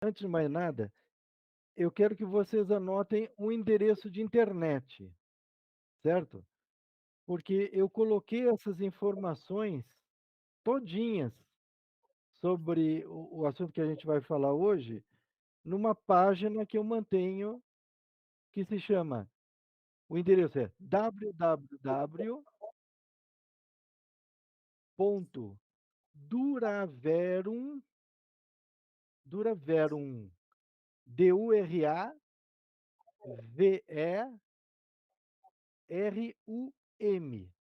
antes de mais nada, eu quero que vocês anotem um endereço de internet, certo? Porque eu coloquei essas informações todinhas sobre o assunto que a gente vai falar hoje numa página que eu mantenho que se chama, o endereço é www.duraverum, Duraverum, Duraverum,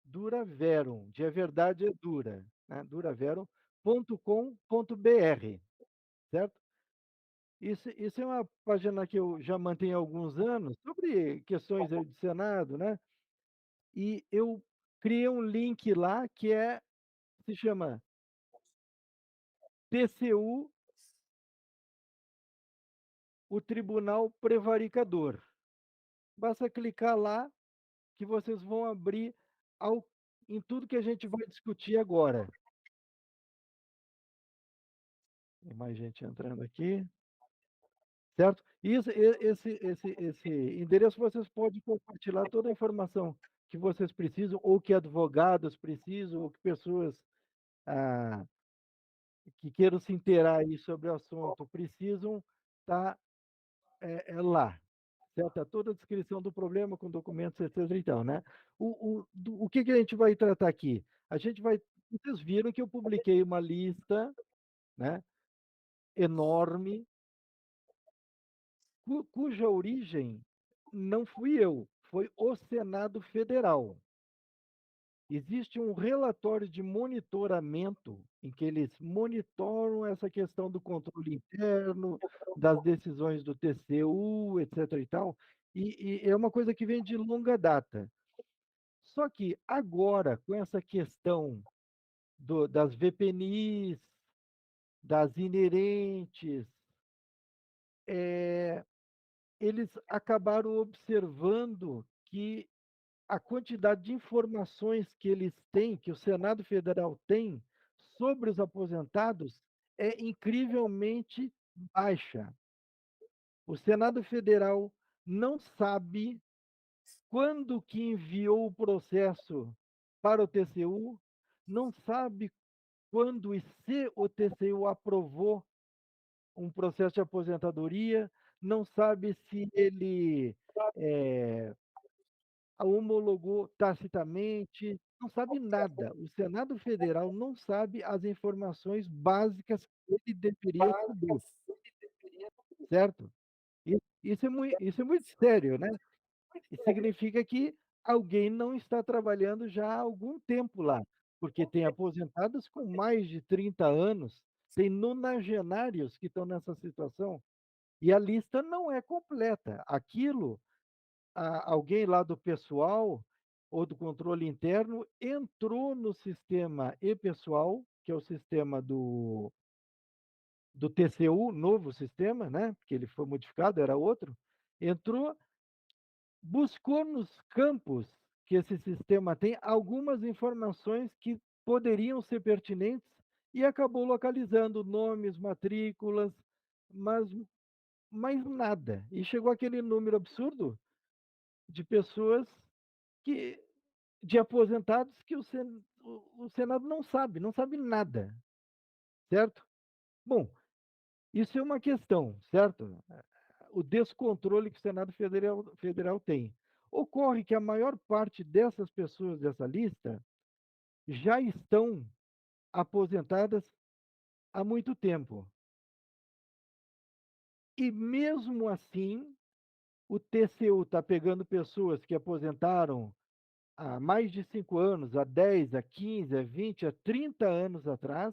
Duraverum, de verdade é dura, né? Duraverum.com.br, certo? Isso é uma página que eu já mantenho há alguns anos sobre questões aí de Senado, né? E eu criei um link lá que se chama TCU, o Tribunal Prevaricador. Basta clicar lá que vocês vão abrir em tudo que a gente vai discutir agora. Tem mais gente entrando aqui, certo? Esse endereço vocês podem compartilhar toda a informação que vocês precisam, ou que advogados precisam, ou que pessoas ah, que queiram se inteirar aí sobre o assunto precisam, tá lá. Certo? Toda a descrição do problema com documentos, etc. Então, né? O que a gente vai tratar aqui? A gente vai. Vocês viram que eu publiquei uma lista, né, enorme, cuja origem não fui eu, foi o Senado Federal. Existe um relatório de monitoramento em que eles monitoram essa questão do controle interno, das decisões do TCU, etc. e tal, e é uma coisa que vem de longa data. Só que agora, com essa questão das VPNIs, das inerentes, eles acabaram observando que a quantidade de informações que eles têm, que o Senado Federal tem sobre os aposentados, é incrivelmente baixa. O Senado Federal não sabe quando que enviou o processo para o TCU, não sabe quando e se o TCU aprovou um processo de aposentadoria, não sabe se ele homologou tacitamente, não sabe nada. O Senado Federal não sabe as informações básicas que ele deveria saber, certo? Isso é muito sério, né? E significa que alguém não está trabalhando já há algum tempo lá, porque tem aposentados com mais de 30 anos, tem nonagenários que estão nessa situação, e a lista não é completa. Aquilo, alguém lá do pessoal ou do controle interno entrou no sistema e-pessoal, que é o sistema do TCU, novo sistema, né? Porque ele foi modificado, era outro, entrou, buscou nos campos que esse sistema tem algumas informações que poderiam ser pertinentes e acabou localizando nomes, matrículas, mas mais nada. E chegou aquele número absurdo de pessoas que de aposentados que o Senado não sabe nada, certo? Bom, isso é uma questão, certo? O descontrole que o Senado Federal tem. Ocorre que a maior parte dessas pessoas dessa lista já estão aposentadas há muito tempo. E mesmo assim, o TCU está pegando pessoas que aposentaram há mais de 5 anos, há 10, há 15, há 20, há 30 anos atrás,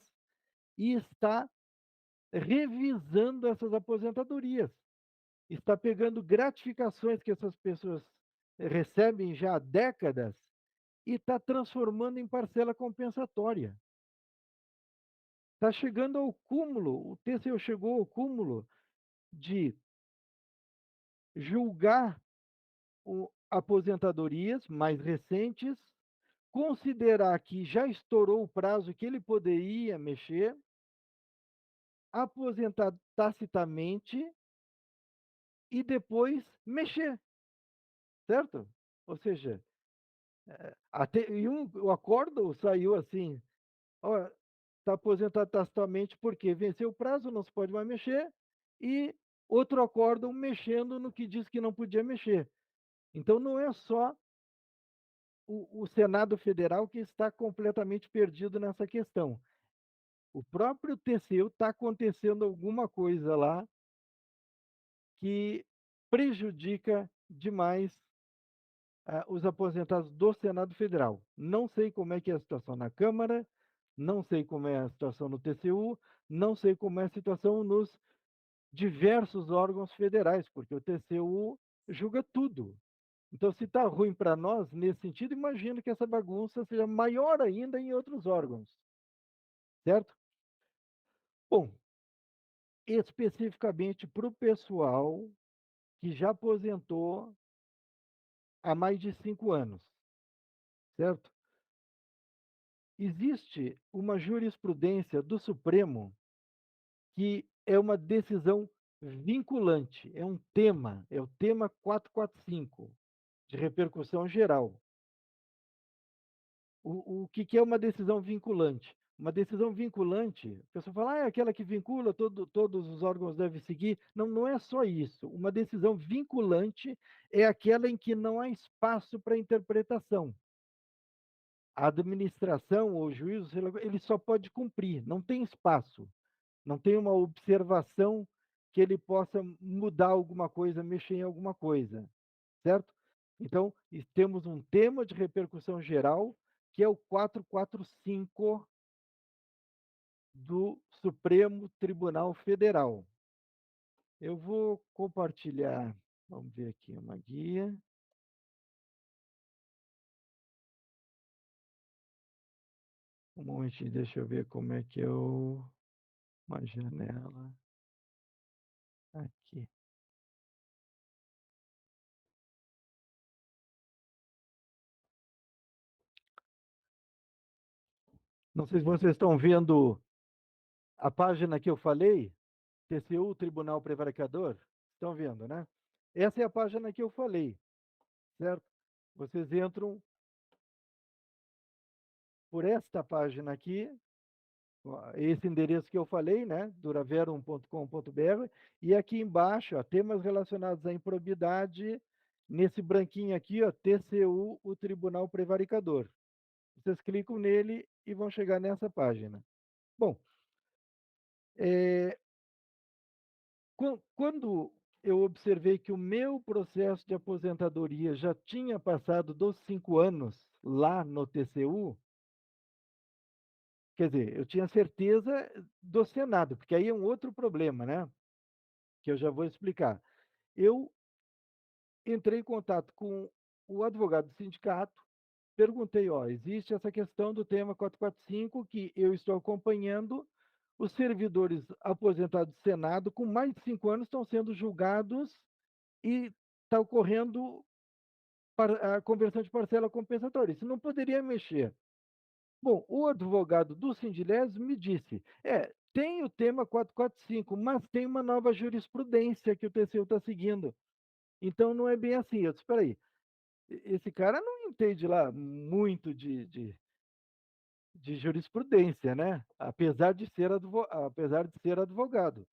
e está revisando essas aposentadorias. Está pegando gratificações que essas pessoas recebem já há décadas e está transformando em parcela compensatória. Está chegando ao cúmulo, o TCU chegou ao cúmulo de julgar aposentadorias mais recentes, considerar que já estourou o prazo que ele poderia mexer aposentar tacitamente e depois mexer, certo? Ou seja, o acordo saiu assim, ó, está aposentado tacitamente porque venceu o prazo, não se pode mais mexer, e outro acórdão mexendo no que diz que não podia mexer. Então, não é só o Senado Federal que está completamente perdido nessa questão. O próprio TCU está acontecendo alguma coisa lá que prejudica demais os aposentados do Senado Federal. Não sei como é que é a situação na Câmara, não sei como é a situação no TCU, não sei como é a situação nos diversos órgãos federais, porque o TCU julga tudo. Então, se está ruim para nós, nesse sentido, imagino que essa bagunça seja maior ainda em outros órgãos, certo? Bom, especificamente para o pessoal que já aposentou há mais de 5 anos, certo? Existe uma jurisprudência do Supremo que é uma decisão vinculante, é o tema 445, de repercussão geral. O que é uma decisão vinculante? Uma decisão vinculante, a pessoa fala, é aquela que vincula, todos os órgãos devem seguir. Não, não é só isso. Uma decisão vinculante é aquela em que não há espaço para interpretação. A administração ou o juízo, ele só pode cumprir, não tem espaço, não tem uma observação que ele possa mudar alguma coisa, mexer em alguma coisa, certo? Então, temos um tema de repercussão geral, que é o 445 do Supremo Tribunal Federal. Eu vou compartilhar, vamos ver aqui uma guia. Um momentinho, deixa eu ver como é que eu... Uma janela aqui. Não sei se vocês estão vendo a página que eu falei, TCU, Tribunal Prevaricador. Estão vendo, né? Essa é a página que eu falei, certo? Vocês entram por esta página aqui, esse endereço que eu falei, né? duraverum.com.br, e aqui embaixo, ó, temas relacionados à improbidade, nesse branquinho aqui, ó, TCU, o Tribunal Prevaricador. Vocês clicam nele e vão chegar nessa página. Bom, quando eu observei que o meu processo de aposentadoria já tinha passado dos 5 anos lá no TCU, quer dizer, eu tinha certeza do Senado, porque aí é um outro problema, né? Que eu já vou explicar. Eu entrei em contato com o advogado do sindicato, perguntei, ó, existe essa questão do tema 445 que eu estou acompanhando, os servidores aposentados do Senado com mais de 5 anos estão sendo julgados e está ocorrendo a conversão de parcela compensatória. Isso não poderia mexer. Bom, o advogado do Sindilés me disse, tem o tema 445, mas tem uma nova jurisprudência que o TCU está seguindo. Então, não é bem assim. Eu disse, espera aí, esse cara não entende lá muito de jurisprudência, né? Apesar de ser advogado,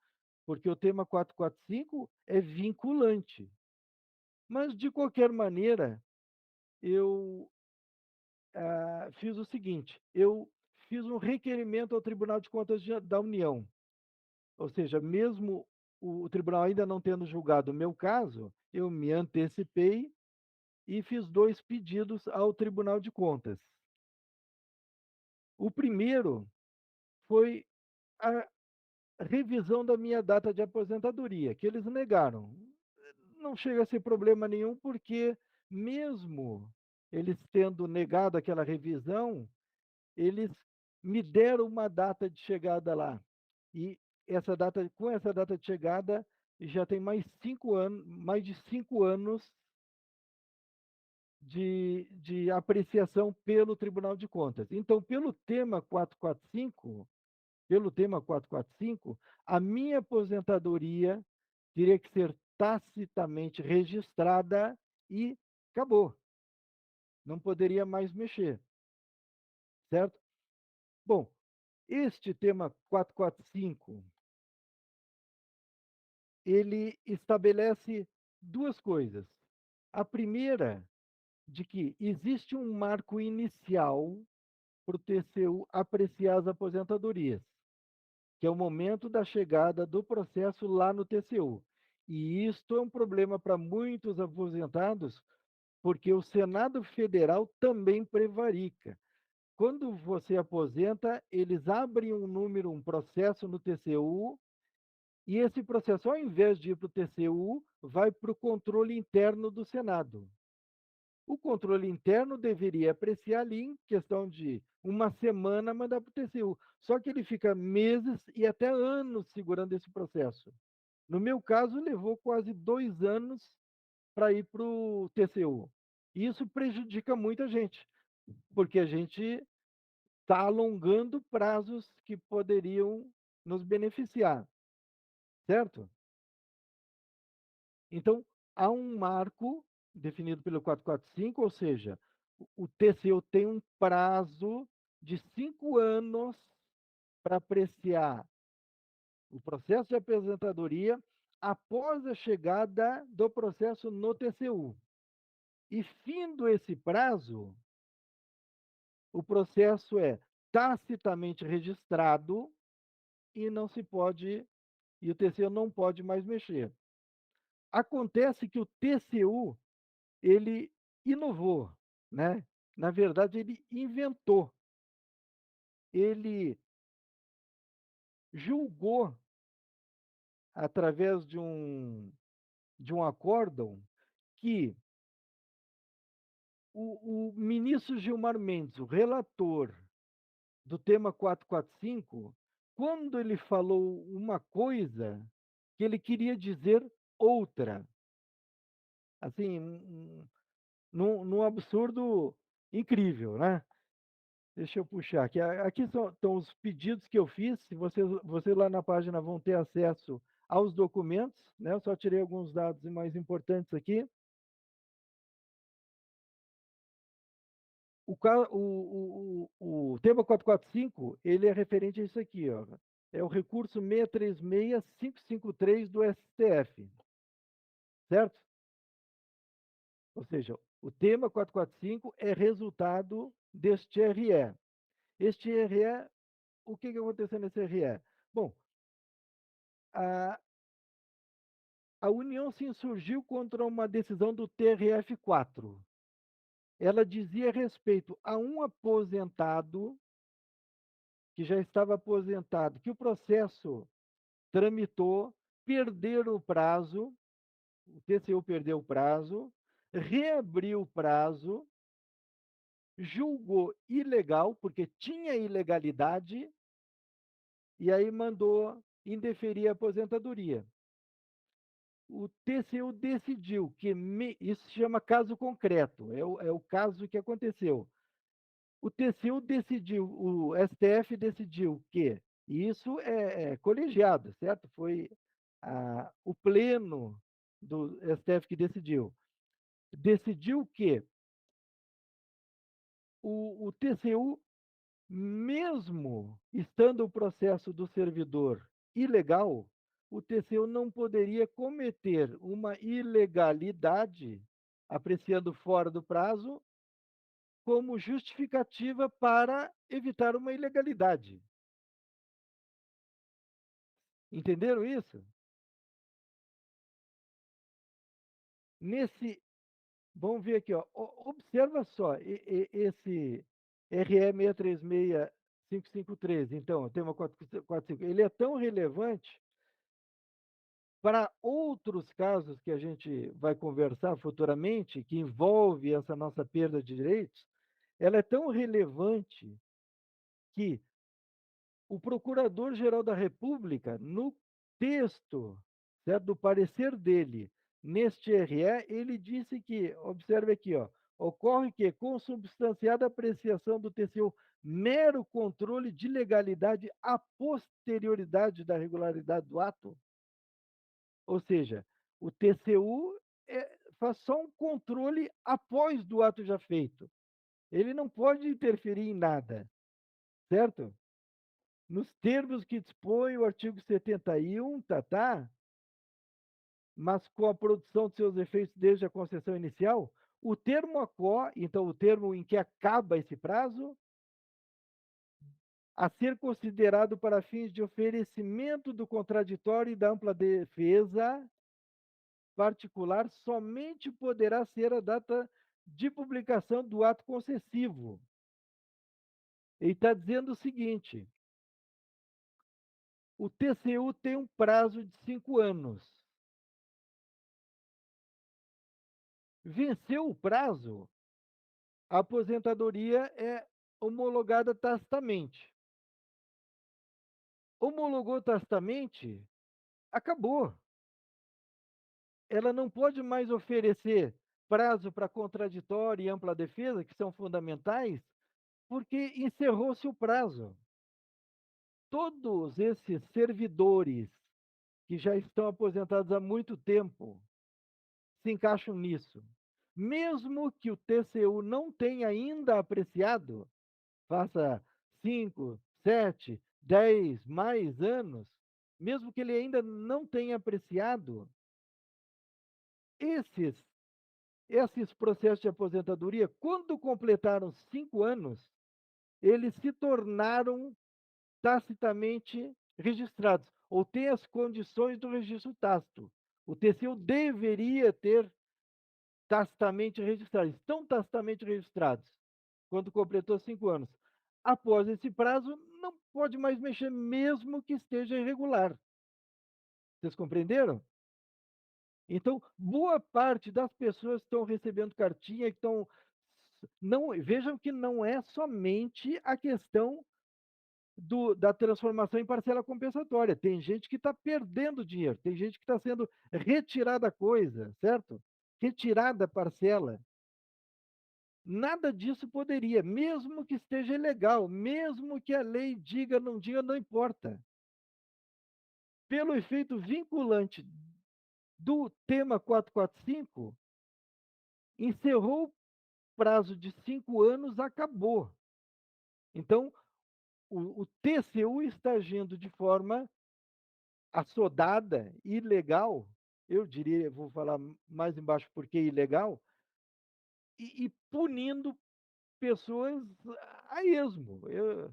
porque o tema 445 é vinculante. Mas, de qualquer maneira, eu fiz o seguinte: eu fiz um requerimento ao Tribunal de Contas da União. Ou seja, mesmo o tribunal ainda não tendo julgado o meu caso, eu me antecipei e fiz 2 pedidos ao Tribunal de Contas. O primeiro foi a revisão da minha data de aposentadoria, que eles negaram. Não chega a ser problema nenhum, porque mesmo eles tendo negado aquela revisão, eles me deram uma data de chegada lá. E com essa data de chegada, já tem mais de 5 anos de apreciação pelo Tribunal de Contas. Então, pelo tema 445, pelo tema 445, a minha aposentadoria teria que ser tacitamente registrada e acabou. Não poderia mais mexer, certo? Bom, este tema 445, ele estabelece duas coisas. A primeira, de que existe um marco inicial para o TCU apreciar as aposentadorias, que é o momento da chegada do processo lá no TCU. E isto é um problema para muitos aposentados, porque o Senado Federal também prevarica. Quando você aposenta, eles abrem um número, um processo no TCU, e esse processo, ao invés de ir para o TCU, vai para o controle interno do Senado. O controle interno deveria apreciar ali em questão de uma semana mandar para o TCU. Só que ele fica meses e até anos segurando esse processo. No meu caso, levou quase 2 anos para ir para o TCU. Isso prejudica muita gente, porque a gente está alongando prazos que poderiam nos beneficiar, certo? Então, há um marco definido pelo 445, ou seja, o TCU tem um prazo de 5 anos para apreciar o processo de aposentadoria após a chegada do processo no TCU. E, findo esse prazo, o processo é tacitamente registrado e não se pode, e o TCU não pode mais mexer. Acontece que o TCU, ele inovou, né? Na verdade, ele inventou, ele julgou, através de um acórdão, que o ministro Gilmar Mendes, o relator do tema 445, quando ele falou uma coisa, que ele queria dizer outra. Assim, num absurdo incrível, né? Deixa eu puxar aqui. Aqui estão os pedidos que eu fiz. Se vocês lá na página vão ter acesso aos documentos, né? Eu só tirei alguns dados mais importantes aqui. O tema 445, ele é referente a isso aqui, ó. É o recurso 636.553 do STF, certo? Ou seja, o tema 445 é resultado deste RE. Este RE, o que aconteceu nesse RE? Bom, a, a União se insurgiu contra uma decisão do TRF4. Ela dizia respeito a um aposentado que já estava aposentado, que o processo tramitou, perderam o prazo, o TCU perdeu o prazo, reabriu o prazo, julgou ilegal, porque tinha ilegalidade, e aí mandou indeferir a aposentadoria. O TCU decidiu que, isso se chama caso concreto, é o caso que aconteceu. O TCU decidiu, o STF decidiu que, e isso é colegiado, certo? Foi o pleno do STF que decidiu que o TCU, mesmo estando o processo do servidor ilegal, o TCU não poderia cometer uma ilegalidade, apreciando fora do prazo, como justificativa para evitar uma ilegalidade. Entenderam isso? Nesse, vamos ver aqui, ó, observa só, esse RE 636.553, então, o tema 445, ele é tão relevante para outros casos que a gente vai conversar futuramente, que envolve essa nossa perda de direitos, ela é tão relevante que o Procurador-Geral da República, no texto, certo, do parecer dele, neste RE, ele disse que, observe aqui, ó, ocorre que, consubstanciada a apreciação do TCU, mero controle de legalidade a posterioridade da regularidade do ato, ou seja, o TCU faz só um controle após do ato já feito. Ele não pode interferir em nada, certo? Nos termos que dispõe o artigo 71, mas com a produção de seus efeitos desde a concessão inicial, o termo ACO, então o termo em que acaba esse prazo, a ser considerado para fins de oferecimento do contraditório e da ampla defesa particular, somente poderá ser a data de publicação do ato concessivo. Ele está dizendo o seguinte: o TCU tem um prazo de 5 anos. Venceu o prazo, a aposentadoria é homologada tacitamente. Homologou tacitamente, acabou. Ela não pode mais oferecer prazo para contraditório e ampla defesa, que são fundamentais, porque encerrou-se o prazo. Todos esses servidores que já estão aposentados há muito tempo se encaixam nisso. Mesmo que o TCU não tenha ainda apreciado, faça 5, 7, 10 mais anos, mesmo que ele ainda não tenha apreciado, esses, esses processos de aposentadoria, quando completaram 5 anos, eles se tornaram tacitamente registrados, ou têm as condições do registro tácito. O TCU deveria ter tacitamente registrados, estão tacitamente registrados, quando completou 5 anos. Após esse prazo, não pode mais mexer, mesmo que esteja irregular. Vocês compreenderam? Então, boa parte das pessoas que estão recebendo cartinha, que estão. Não, vejam que não é somente a questão da transformação em parcela compensatória. Tem gente que está perdendo dinheiro, tem gente que está sendo retirada a coisa, certo? Retirada a parcela. Nada disso poderia, mesmo que esteja ilegal, mesmo que a lei diga, não diga, não importa. Pelo efeito vinculante do tema 445, encerrou o prazo de 5 anos, acabou. Então, o TCU está agindo de forma assodada, ilegal, eu diria, vou falar mais embaixo porque ilegal, e punindo pessoas a esmo. Eu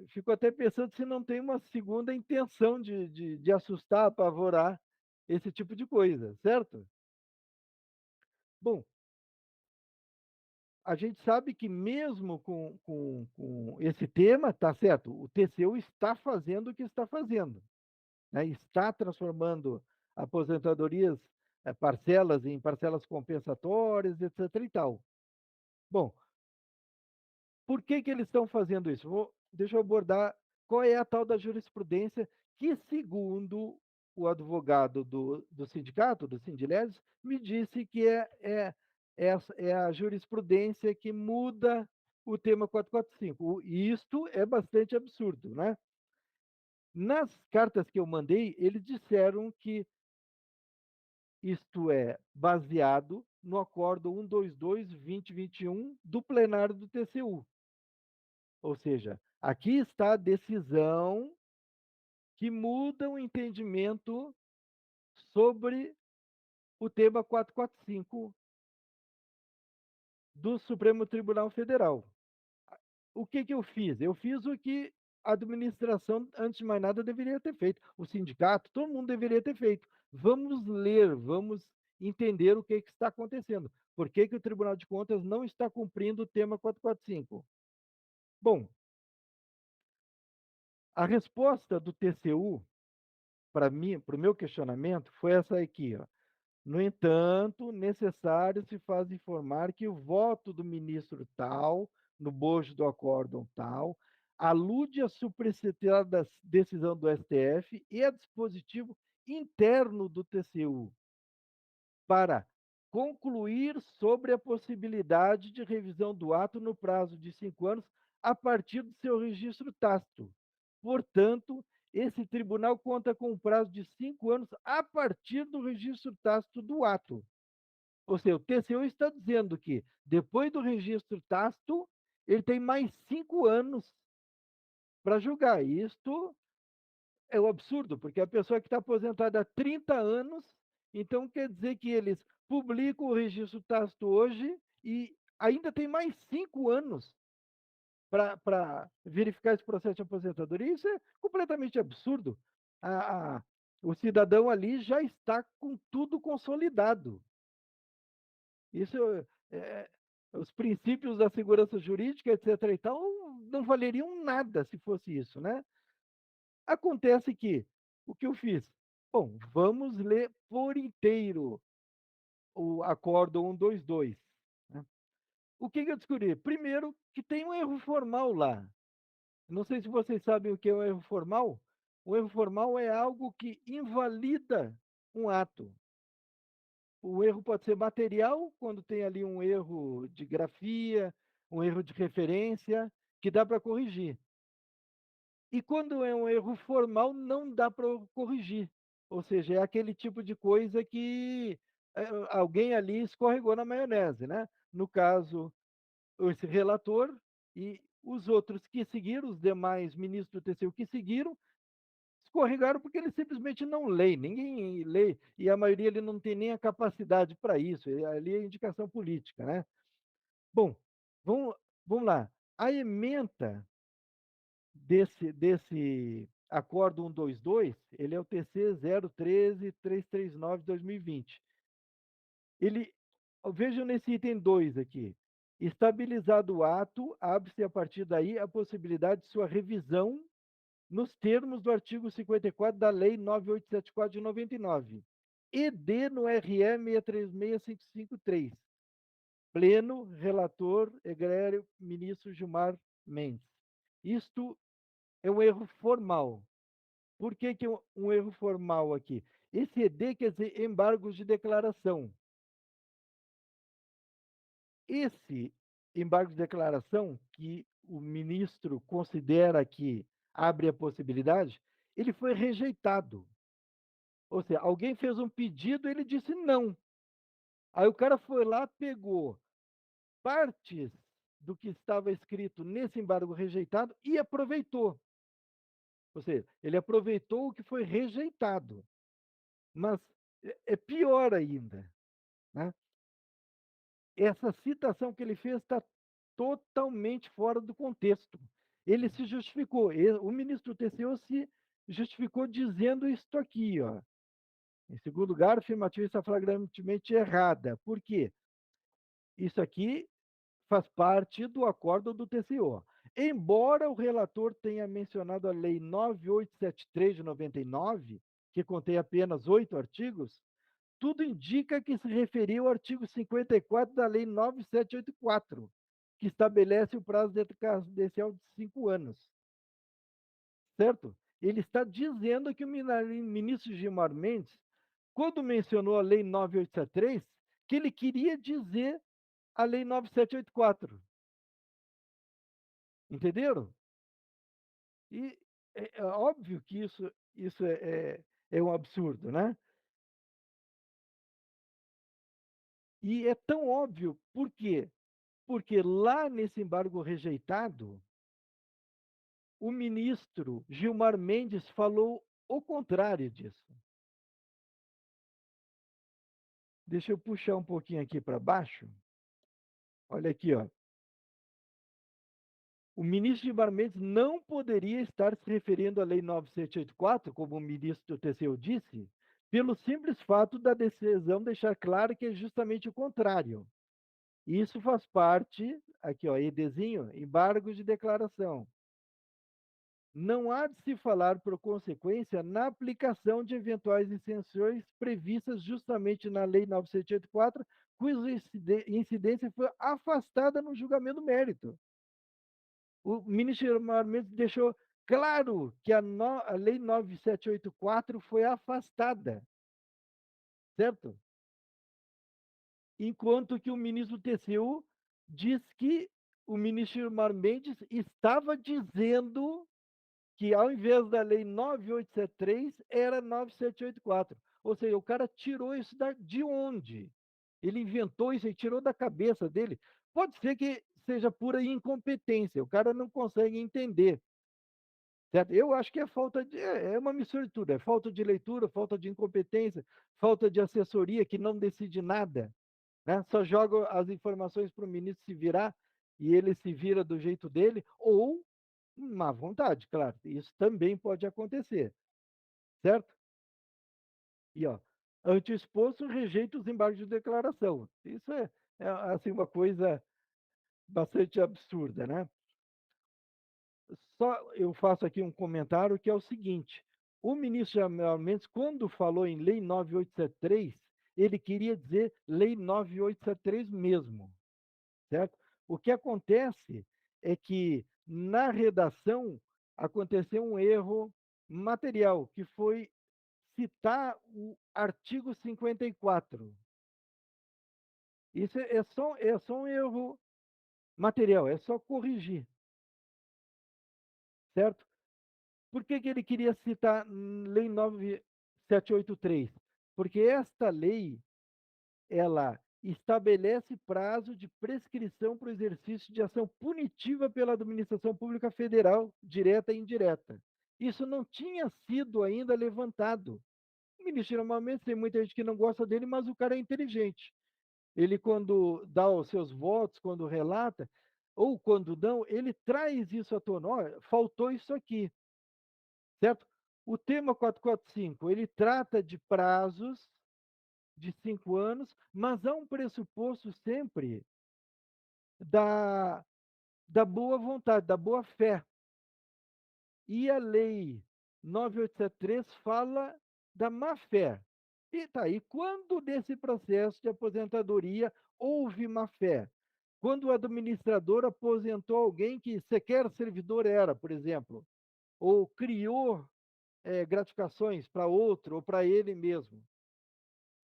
fico até pensando se não tem uma segunda intenção de assustar, apavorar esse tipo de coisa, certo? Bom, a gente sabe que mesmo com esse tema, tá certo, o TCU está fazendo o que está fazendo, né? Está transformando aposentadorias, parcelas em parcelas compensatórias, etc. e tal. Bom, por que eles estão fazendo isso? Deixa eu abordar qual é a tal da jurisprudência que, segundo o advogado do sindicato, do Sindilés, me disse que é a jurisprudência que muda o tema 445. E isto é bastante absurdo, né? Nas cartas que eu mandei, eles disseram que isto é baseado no acordo 122/2021 do plenário do TCU. Ou seja, aqui está a decisão que muda o entendimento sobre o tema 445 do Supremo Tribunal Federal. O que eu fiz? Eu fiz o que a administração, antes de mais nada, deveria ter feito. O sindicato, todo mundo deveria ter feito. Vamos ler, vamos entender o que está acontecendo. Por que o Tribunal de Contas não está cumprindo o tema 445? Bom, a resposta do TCU para mim, para o meu questionamento, foi essa aqui, ó. No entanto, necessário se faz informar que o voto do ministro tal, no bojo do acórdão tal, alude à supracitada decisão do STF e a dispositivo interno do TCU para concluir sobre a possibilidade de revisão do ato no prazo de 5 anos a partir do seu registro tácito. Portanto, esse tribunal conta com um prazo de 5 anos a partir do registro tácito do ato. Ou seja, o TCU está dizendo que, depois do registro tácito, ele tem mais 5 anos para julgar. Isto é um absurdo, porque a pessoa que está aposentada há 30 anos, então quer dizer que eles publicam o registro tácito hoje e ainda tem mais 5 anos para verificar esse processo de aposentadoria. Isso é completamente absurdo. A, a, o cidadão ali já está com tudo consolidado. Isso é, os princípios da segurança jurídica, etc. e tal, não valeriam nada se fosse isso, né? Acontece que o que eu fiz? Bom, vamos ler por inteiro o Acórdão 122. Né? O que eu descobri? Primeiro, que tem um erro formal lá. Não sei se vocês sabem o que é um erro formal. O erro formal é algo que invalida um ato. O erro pode ser material, quando tem ali um erro de grafia, um erro de referência, que dá para corrigir. E quando é um erro formal, não dá para corrigir. Ou seja, é aquele tipo de coisa que alguém ali escorregou na maionese, né? No caso, esse relator e os outros que seguiram, os demais ministros do TCU que seguiram, escorregaram porque eles simplesmente não leem, ninguém lê, e a maioria ele não tem nem a capacidade para isso, ali é indicação política, né? Bom, vamos, vamos lá. A ementa desse acordo 122, ele é o TC 013-339-2020. Ele, vejam nesse item 2 aqui, estabilizado o ato, abre-se a partir daí a possibilidade de sua revisão nos termos do artigo 54 da Lei 9874 de 99, ED no RE 636553. Pleno, relator, egrégio, ministro Gilmar Mendes. Isto é um erro formal. Por que é um erro formal aqui? Esse ED quer dizer embargos de declaração. Esse embargo de declaração, que o ministro considera que abre a possibilidade, ele foi rejeitado. Ou seja, alguém fez um pedido, ele disse não. Aí o cara foi lá, pegou partes do que estava escrito nesse embargo rejeitado e aproveitou. Ou seja, ele aproveitou o que foi rejeitado. Mas é pior ainda, né? Essa citação que ele fez está totalmente fora do contexto. Ele se justificou, o ministro TCU se justificou dizendo isto aqui, ó. Em segundo lugar, a afirmativa está flagrantemente errada. Por quê? Isso aqui faz parte do acordo do TCU. Embora o relator tenha mencionado a Lei 9873 de 99, que contém apenas 8 artigos, tudo indica que se referiu ao artigo 54 da Lei 9784, que estabelece o prazo decadencial de 5 anos. Certo? Ele está dizendo que o ministro Gilmar Mendes, quando mencionou a Lei 9873, que ele queria dizer a Lei 9784. Entenderam? E é óbvio que isso é um absurdo, né? E é tão óbvio, por quê? Porque lá nesse embargo rejeitado, o ministro Gilmar Mendes falou o contrário disso. Deixa eu puxar um pouquinho aqui para baixo. Olha aqui, ó. O ministro Gilmar Mendes não poderia estar se referindo à Lei 9784, como o ministro do TCU disse, pelo simples fato da decisão deixar claro que é justamente o contrário. Isso faz parte, aqui ó, EDzinho, embargo de declaração. Não há de se falar, por consequência, na aplicação de eventuais isenções previstas justamente na Lei 9784, cuja incidência foi afastada no julgamento do mérito. O ministro Gilmar Mendes deixou claro que a Lei 9784 foi afastada, certo? enquanto que o ministro do TCU diz que o ministro Gilmar Mendes estava dizendo que ao invés da lei 9873 era 9784. Ou seja, o cara tirou isso de onde? Ele inventou isso e tirou da cabeça dele. Pode ser que seja pura incompetência, o cara não consegue entender. Certo? Eu acho que é falta de. É uma mistura de tudo. É falta de leitura, falta de incompetência, falta de assessoria que não decide nada. Né? Só joga as informações para o ministro se virar e ele se vira do jeito dele, ou má vontade, claro. Isso também pode acontecer, certo? E, ó, ante o exposto, rejeita os embargos de declaração. Isso é assim, uma coisa bastante absurda, né? Só eu faço aqui um comentário que é o seguinte: o ministro Gilmar Mendes, quando falou em Lei 9873, ele queria dizer Lei 9873 mesmo, certo? O que acontece é que na redação aconteceu um erro material, que foi citar o artigo 54. Isso é só um erro material, é só corrigir, certo? Por que ele queria citar Lei 9783? Porque esta lei, ela estabelece prazo de prescrição para o exercício de ação punitiva pela administração pública federal, direta e indireta. Isso não tinha sido ainda levantado. O ministro normalmente tem muita gente que não gosta dele, mas o cara é inteligente. Ele, quando dá os seus votos, quando relata, ou quando não, ele traz isso à tona. Olha, faltou isso aqui, certo? O tema 445, ele trata de prazos de 5 anos, mas há um pressuposto sempre da, da boa vontade, da boa fé. E a lei 9873 fala da má fé. E tá aí, quando nesse processo de aposentadoria houve má fé? Quando o administrador aposentou alguém que sequer servidor era, por exemplo, ou criou gratificações para outro ou para ele mesmo,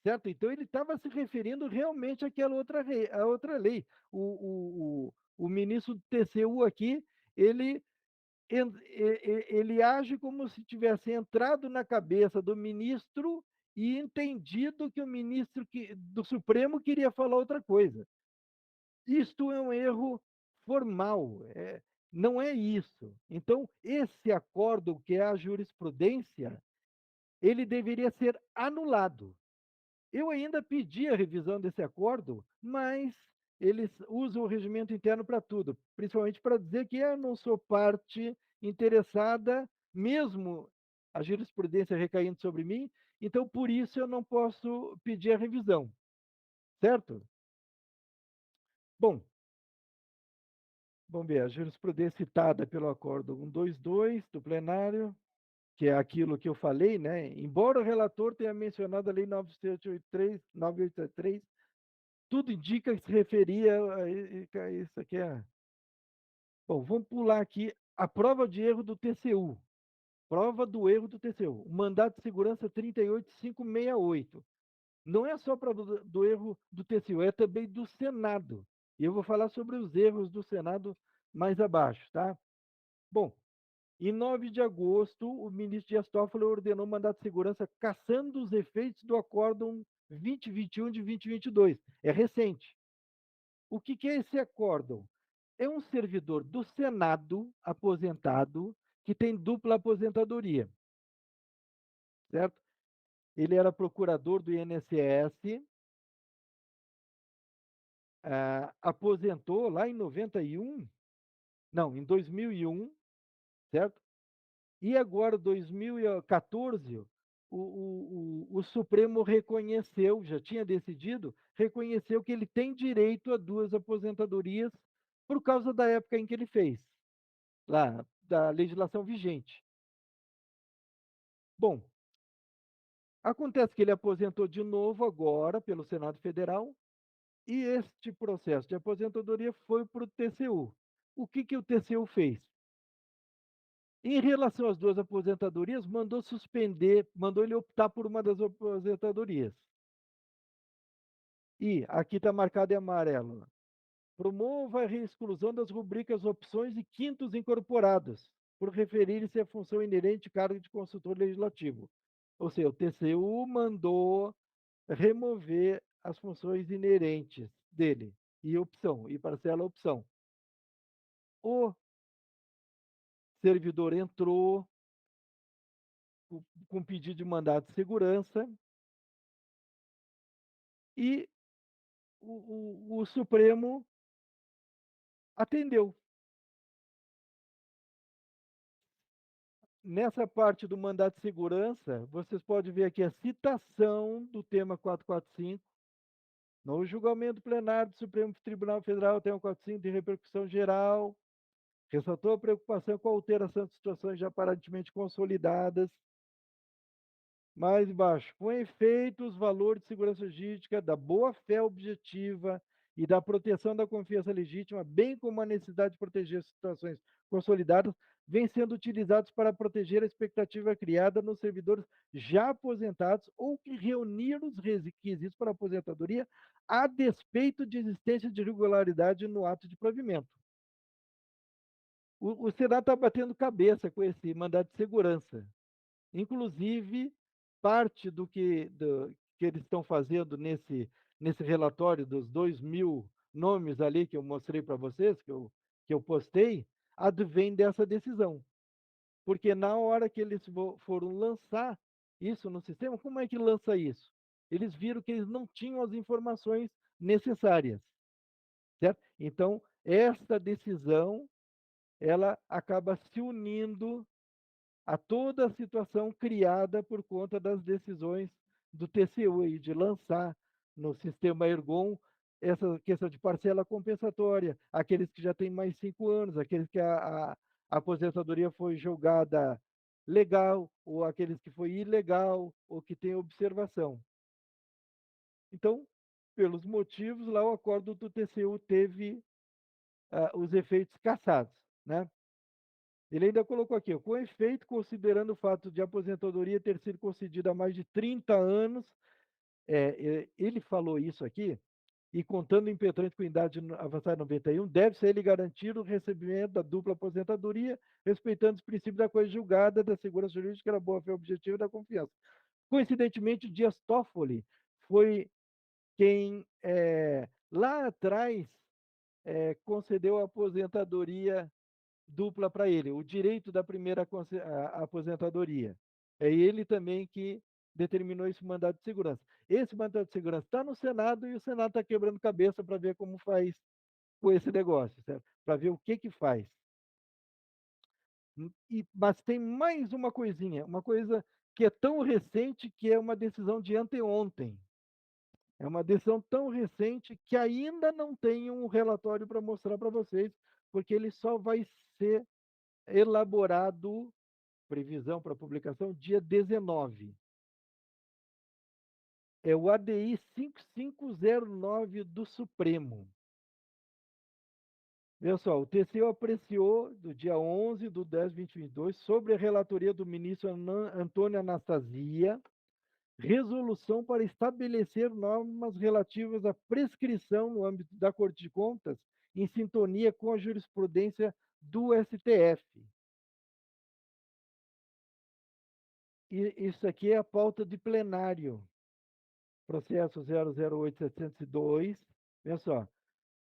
certo? Então ele estava se referindo realmente àquela outra lei, à outra lei. O ministro do TCU aqui, ele, ele age como se tivesse entrado na cabeça do ministro e entendido que o ministro do Supremo queria falar outra coisa. Isto é um erro formal, não é isso. Então, esse acordo que é a jurisprudência, ele deveria ser anulado. Eu ainda pedi a revisão desse acordo, mas eles usam o regimento interno para tudo, principalmente para dizer que eu não sou parte interessada, mesmo a jurisprudência recaindo sobre mim, então por isso eu não posso pedir a revisão, certo? Bom, vamos ver, a jurisprudência citada pelo acordo 122 do plenário, que é aquilo que eu falei, né? Embora o relator tenha mencionado a lei 983, tudo indica que se referia a isso aqui. Bom, vamos pular aqui a prova de erro do TCU. Prova do erro do TCU. O mandato de segurança 38568. Não é só prova do erro do TCU, é também do Senado. E eu vou falar sobre os erros do Senado mais abaixo, tá? Bom, em 9 de agosto, o ministro Dias Toffoli ordenou mandato de segurança cassando os efeitos do Acórdão 2021 de 2022. É recente. O que é esse acórdão? É um servidor do Senado aposentado que tem dupla aposentadoria, certo? Ele era procurador do INSS, aposentou lá em 91, não, em 2001, certo? E agora, 2014, o Supremo reconheceu, já tinha decidido, reconheceu que ele tem direito a duas aposentadorias por causa da época em que ele fez, lá, da legislação vigente. Bom, acontece que ele aposentou de novo agora pelo Senado Federal e este processo de aposentadoria foi para o TCU. O que o TCU fez? Em relação às duas aposentadorias, mandou suspender, mandou ele optar por uma das aposentadorias. E aqui está marcado em amarelo. Promova a reexclusão das rubricas opções e quintos incorporados, por referir-se à função inerente cargo de consultor legislativo. Ou seja, o TCU mandou remover as funções inerentes dele, e opção, e parcela opção. O servidor entrou com pedido de mandado de segurança e o Supremo atendeu. Nessa parte do mandato de segurança, vocês podem ver aqui a citação do tema 445. No julgamento plenário do Supremo Tribunal Federal, tema 45 de repercussão geral, ressaltou a preocupação com a alteração de situações já aparentemente consolidadas. Mais embaixo, com efeito, os valores de segurança jurídica, da boa-fé objetiva e da proteção da confiança legítima, bem como a necessidade de proteger situações consolidadas, vêm sendo utilizados para proteger a expectativa criada nos servidores já aposentados ou que reuniram os requisitos para aposentadoria, a despeito de existência de irregularidade no ato de provimento. O Senado está batendo cabeça com esse mandado de segurança. Inclusive, parte do que eles estão fazendo nesse relatório dos 2.000 nomes ali que eu mostrei para vocês, que eu postei, advém dessa decisão. Porque na hora que eles foram lançar isso no sistema, como é que lança isso? Eles viram que eles não tinham as informações necessárias, certo? Então, esta decisão, ela acaba se unindo a toda a situação criada por conta das decisões do TCU e de lançar no sistema Ergon essa questão de parcela compensatória, aqueles que já têm mais 5 anos, aqueles que a aposentadoria foi julgada legal, ou aqueles que foi ilegal, ou que tem observação. Então, pelos motivos, lá o acordo do TCU teve os efeitos cassados, né? Ele ainda colocou aqui, com efeito, considerando o fato de a aposentadoria ter sido concedida há mais de 30 anos, ele falou isso aqui, e contando o impetrante com idade avançada 91, deve-se ele garantir o recebimento da dupla aposentadoria, respeitando os princípios da coisa julgada, da segurança jurídica, da boa-fé objetiva e da confiança. Coincidentemente, Dias Toffoli foi quem, lá atrás, concedeu a aposentadoria dupla para ele, o direito da primeira aposentadoria. É ele também que determinou esse mandato de segurança. Esse mandato de segurança está no Senado e o Senado está quebrando cabeça para ver como faz com esse negócio, para ver o que faz. Mas tem mais uma coisa que é tão recente que é uma decisão de anteontem. É uma decisão tão recente que ainda não tem um relatório para mostrar para vocês, porque ele só vai ser elaborado, previsão para publicação, dia 19. É o ADI 5509 do Supremo. Pessoal, o TCU apreciou, do dia 11 de 10 de 2022, sobre a relatoria do ministro Antônio Anastasia, resolução para estabelecer normas relativas à prescrição no âmbito da Corte de Contas, em sintonia com a jurisprudência do STF. E isso aqui é a pauta de plenário. Processo 008702. Olha só.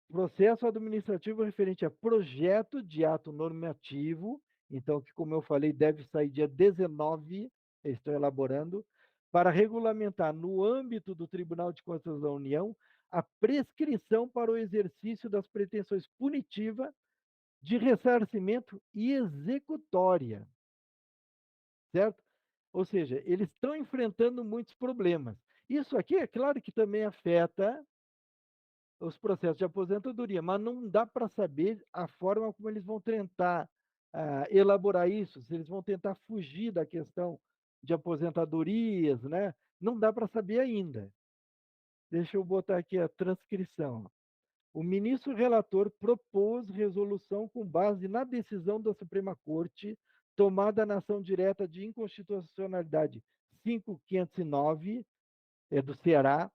Processo administrativo referente a projeto de ato normativo, então, que, como eu falei, deve sair dia 19, estou elaborando, para regulamentar, no âmbito do Tribunal de Contas da União, a prescrição para o exercício das pretensões punitivas de ressarcimento e executória, certo? Ou seja, eles estão enfrentando muitos problemas. Isso aqui, é claro que também afeta os processos de aposentadoria, mas não dá para saber a forma como eles vão tentar elaborar isso, se eles vão tentar fugir da questão de aposentadorias, né? Não dá para saber ainda. Deixa eu botar aqui a transcrição. O ministro relator propôs resolução com base na decisão da Suprema Corte, tomada na ação direta de inconstitucionalidade 5509, do Ceará,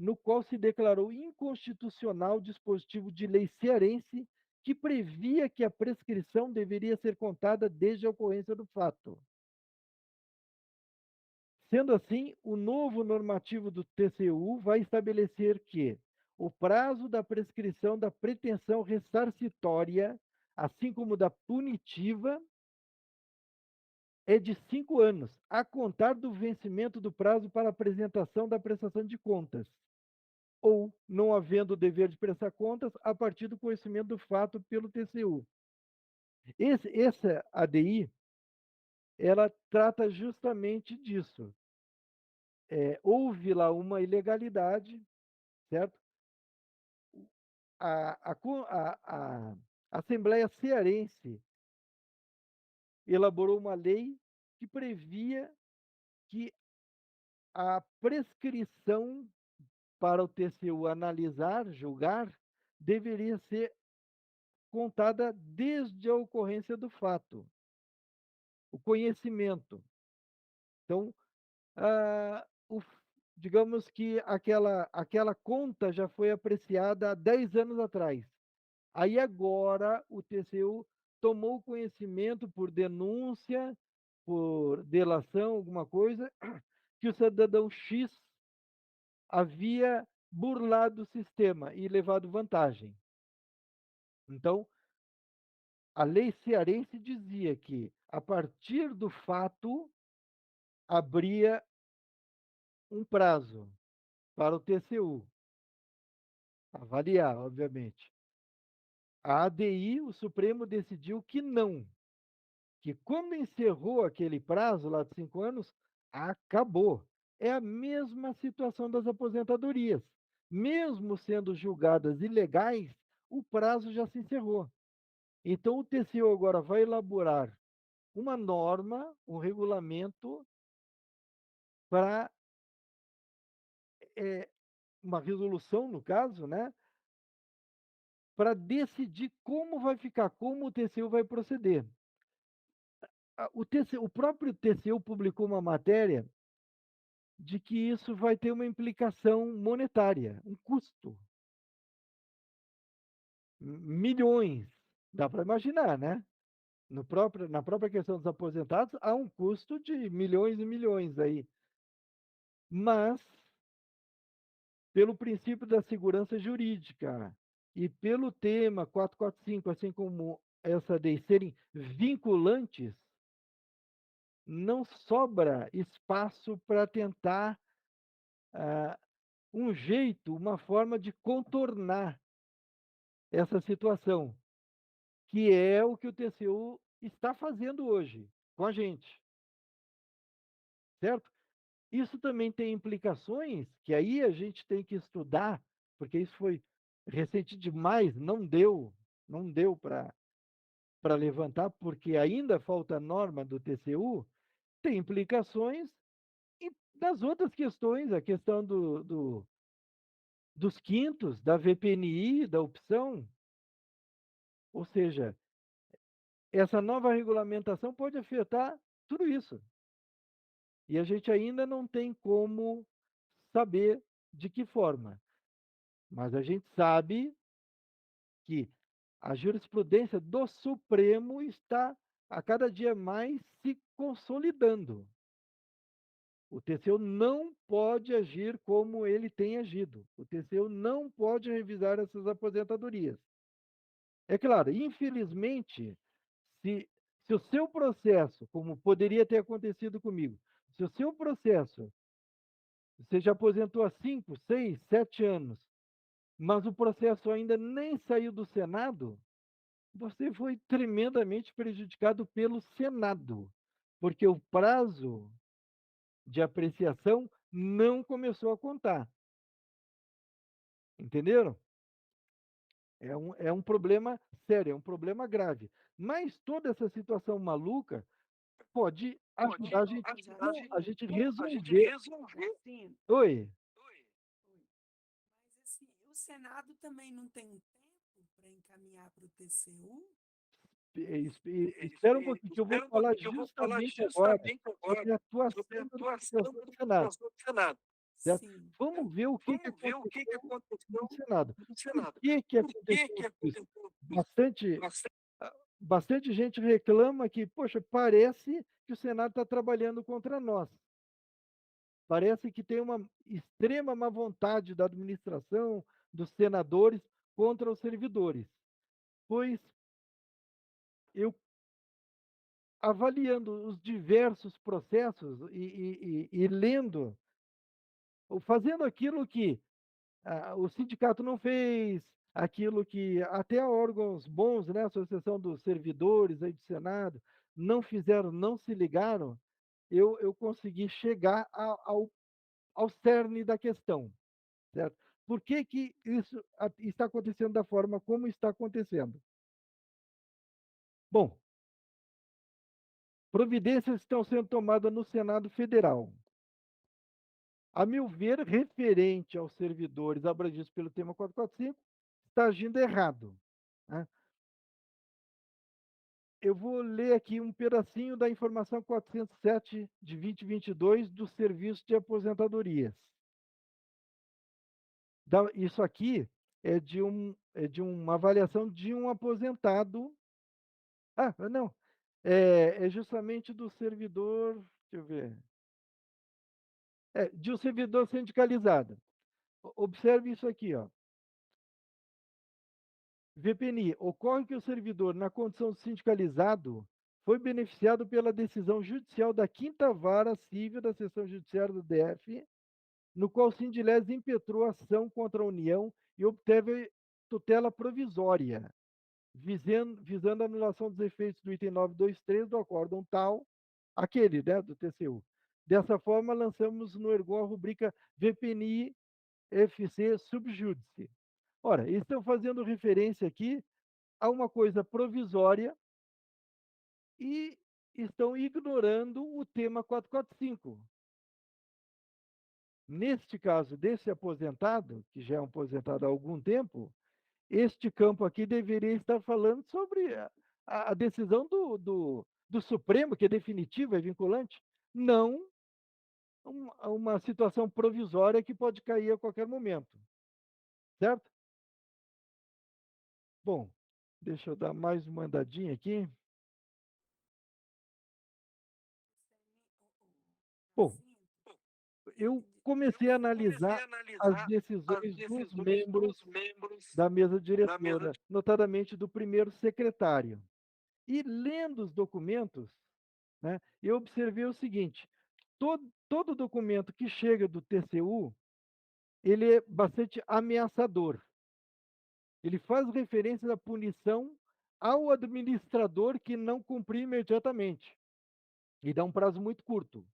no qual se declarou inconstitucional o dispositivo de lei cearense que previa que a prescrição deveria ser contada desde a ocorrência do fato. Sendo assim, o novo normativo do TCU vai estabelecer que o prazo da prescrição da pretensão ressarcitória, assim como da punitiva, é de 5 anos, a contar do vencimento do prazo para apresentação da prestação de contas, ou, não havendo o dever de prestar contas, a partir do conhecimento do fato pelo TCU. Essa ADI, ela trata justamente disso. Houve lá uma ilegalidade, certo? A Assembleia Cearense elaborou uma lei que previa que a prescrição para o TCU analisar, julgar, deveria ser contada desde a ocorrência do fato, o conhecimento. Então, ah, o, digamos que aquela conta já foi apreciada há 10 anos atrás. Aí agora o TCU tomou conhecimento por denúncia, por delação, alguma coisa, que o cidadão X havia burlado o sistema e levado vantagem. Então, a lei cearense dizia que, a partir do fato, abria um prazo para o TCU avaliar, obviamente. A ADI, o Supremo decidiu que não, que quando encerrou aquele prazo lá de 5 anos, acabou. É a mesma situação das aposentadorias. Mesmo sendo julgadas ilegais, o prazo já se encerrou. Então, o TCU agora vai elaborar uma norma, um regulamento para uma resolução, no caso, né, para decidir como vai ficar, como o TCU vai proceder. O próprio TCU publicou uma matéria de que isso vai ter uma implicação monetária, um custo. Milhões, dá para imaginar, né? Na própria questão dos aposentados, há um custo de milhões e milhões aí. Mas, pelo princípio da segurança jurídica e pelo tema 445, assim como essa lei serem vinculantes, não sobra espaço para tentar um jeito, uma forma de contornar essa situação, que é o que o TCU está fazendo hoje com a gente, certo? Isso também tem implicações que aí a gente tem que estudar, porque isso foi recente demais, não deu para levantar, porque ainda falta norma do TCU, tem implicações das outras questões, a questão dos quintos, da VPNI, da opção, ou seja, essa nova regulamentação pode afetar tudo isso. E a gente ainda não tem como saber de que forma. Mas a gente sabe que a jurisprudência do Supremo está a cada dia mais se consolidando. O TCU não pode agir como ele tem agido. O TCU não pode revisar essas aposentadorias. É claro, infelizmente, se, se o seu processo, como poderia ter acontecido comigo, se o seu processo, você já aposentou há 5, 6, 7 anos, mas o processo ainda nem saiu do Senado, você foi tremendamente prejudicado pelo Senado, porque o prazo de apreciação não começou a contar. Entenderam? É um problema sério, é um problema grave. Mas toda essa situação maluca pode ajudar a gente resolver. Sim. Oi, Mas assim, o Senado também não tem um tempo para encaminhar para o TCU? espera um pouquinho, que eu vou falar justamente agora sobre a atuação do Senado. certo? Sim. Vamos ver o que que Vamos ver o que aconteceu no aconteceu Senado. no Por Senado. que que Por que aconteceu que isso? aconteceu isso? Bastante Bastante bastante gente reclama que, poxa, parece que o Senado está trabalhando contra nós. Parece que tem uma extrema má vontade da administração, dos senadores contra os servidores. Pois eu, avaliando os diversos processos e lendo, ou fazendo aquilo que o sindicato não fez, aquilo que até órgãos bons, né, a Associação dos Servidores aí do Senado, não fizeram, não se ligaram, eu consegui chegar ao cerne da questão, certo? Por que que isso está acontecendo da forma como está acontecendo? Bom, providências estão sendo tomadas no Senado Federal. A meu ver, referente aos servidores abrangidos pelo tema 445, está agindo errado, né? Eu vou ler aqui um pedacinho da informação 407 de 2022 do Serviço de Aposentadorias. Isso aqui é de uma avaliação de um aposentado. Ah, não. É justamente do servidor. Deixa eu ver. De um servidor sindicalizado. Observe isso aqui, ó. VPNI. Ocorre que o servidor, na condição de sindicalizado, foi beneficiado pela decisão judicial da 5ª Vara Civil da Seção Judiciária do DF, no qual o Sindilés impetrou ação contra a União e obteve tutela provisória, visando a anulação dos efeitos do item 923 do acórdão tal, aquele, né, do TCU. Dessa forma, lançamos no Ergon a rubrica VPNI FC Subjúdice. Ora, estão fazendo referência aqui a uma coisa provisória e estão ignorando o tema 445. Neste caso desse aposentado, que já é um aposentado há algum tempo, este campo aqui deveria estar falando sobre a decisão do Supremo, que é definitiva, é vinculante, não uma situação provisória que pode cair a qualquer momento, certo? Bom, deixa eu dar mais uma andadinha aqui. Bom, eu comecei a analisar as decisões dos membros da mesa diretora, notadamente do primeiro secretário. E lendo os documentos, né, eu observei o seguinte: todo documento que chega do TCU, ele é bastante ameaçador. Ele faz referência à punição ao administrador que não cumprir imediatamente e dá um prazo muito curto.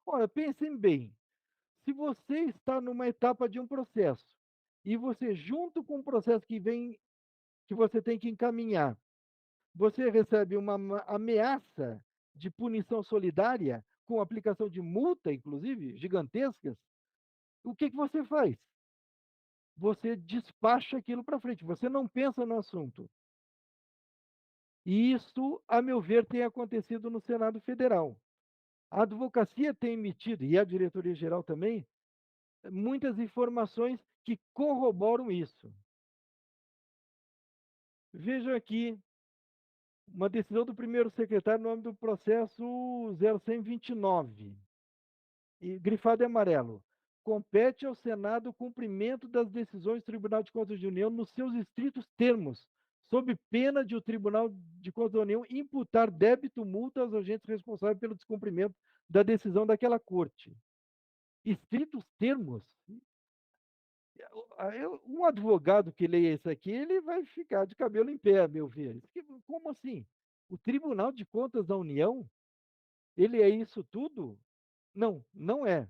Ora, pensem bem, se você está numa etapa de um processo e você, junto com o processo que você tem que encaminhar, você recebe uma ameaça de punição solidária, com aplicação de multa, inclusive, gigantescas, o que você faz? Você despacha aquilo para frente, você não pensa no assunto. E isso, a meu ver, tem acontecido no Senado Federal. A advocacia tem emitido, e a diretoria-geral também, muitas informações que corroboram isso. Vejam aqui uma decisão do primeiro secretário no âmbito do processo 0129, e grifado em amarelo. Compete ao Senado o cumprimento das decisões do Tribunal de Contas da União nos seus estritos termos, sob pena de o Tribunal de Contas da União imputar débito multa aos agentes responsáveis pelo descumprimento da decisão daquela corte. Estritos termos? Um advogado que leia isso aqui, ele vai ficar de cabelo em pé, a meu ver. Como assim? O Tribunal de Contas da União, ele é isso tudo? Não, não é.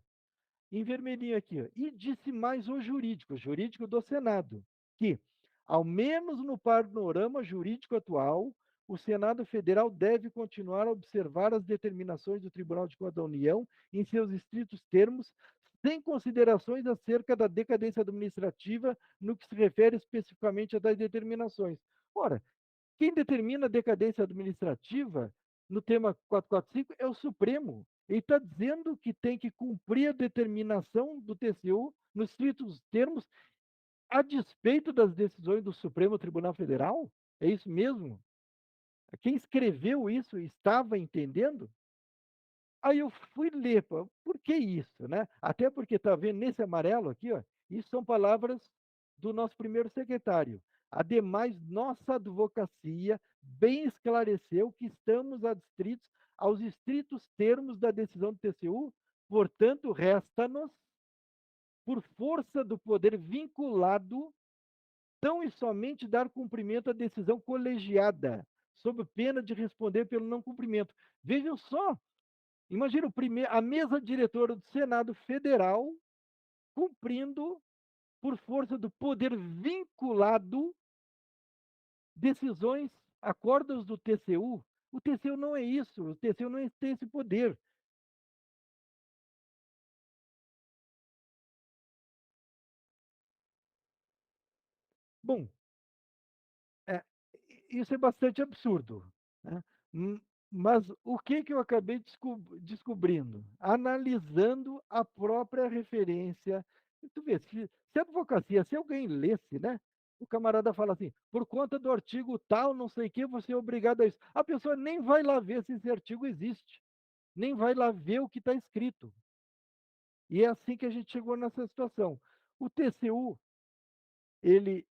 Em vermelhinho aqui, ó. E disse mais o jurídico do Senado, que, ao menos no panorama jurídico atual, o Senado Federal deve continuar a observar as determinações do Tribunal de Contas da União em seus estritos termos, sem considerações acerca da decadência administrativa no que se refere especificamente a tais determinações. Ora, quem determina a decadência administrativa no tema 445 é o Supremo. Ele está dizendo que tem que cumprir a determinação do TCU nos estritos termos, a despeito das decisões do Supremo Tribunal Federal? É isso mesmo? Quem escreveu isso estava entendendo? Aí eu fui ler, por que isso, né? Até porque está vendo nesse amarelo aqui, ó, isso são palavras do nosso primeiro secretário. Ademais, nossa advocacia bem esclareceu que estamos adstritos aos estritos termos da decisão do TCU, portanto, resta-nos, por força do poder vinculado, tão e somente dar cumprimento à decisão colegiada, sob pena de responder pelo não cumprimento. Vejam só, imagina a mesa diretora do Senado Federal cumprindo, por força do poder vinculado, decisões, acordos do TCU. O TCU não é isso, o TCU não tem esse poder. Bom, é, isso é bastante absurdo, né? Mas o que, que eu acabei descobrindo? Analisando a própria referência. Tu vê, se a advocacia, se alguém lesse, né? O camarada fala assim, por conta do artigo tal, não sei o que, você é obrigado a isso. A pessoa nem vai lá ver se esse artigo existe, nem vai lá ver o que está escrito. E é assim que a gente chegou nessa situação. O TCU, ele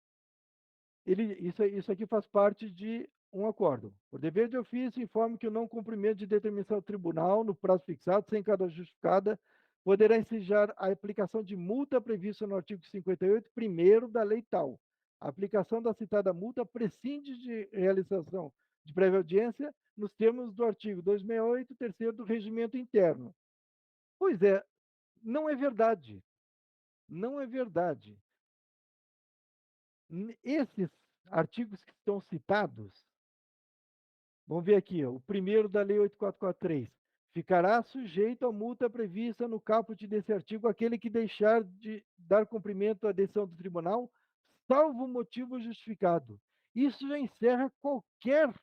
isso aqui faz parte de um acordo. Por dever de ofício, informo que o não cumprimento de determinação do tribunal no prazo fixado, sem causa justificada, poderá ensejar a aplicação de multa prevista no artigo 58, primeiro da lei tal. A aplicação da citada multa prescinde de realização de prévia audiência nos termos do artigo 268, terceiro do regimento interno. Pois é, não é verdade. Não é verdade. Esses artigos que estão citados, vamos ver aqui, ó, o primeiro da Lei 8443. Ficará sujeito à multa prevista no caput desse artigo aquele que deixar de dar cumprimento à decisão do tribunal, salvo motivo justificado. Isso já encerra qualquer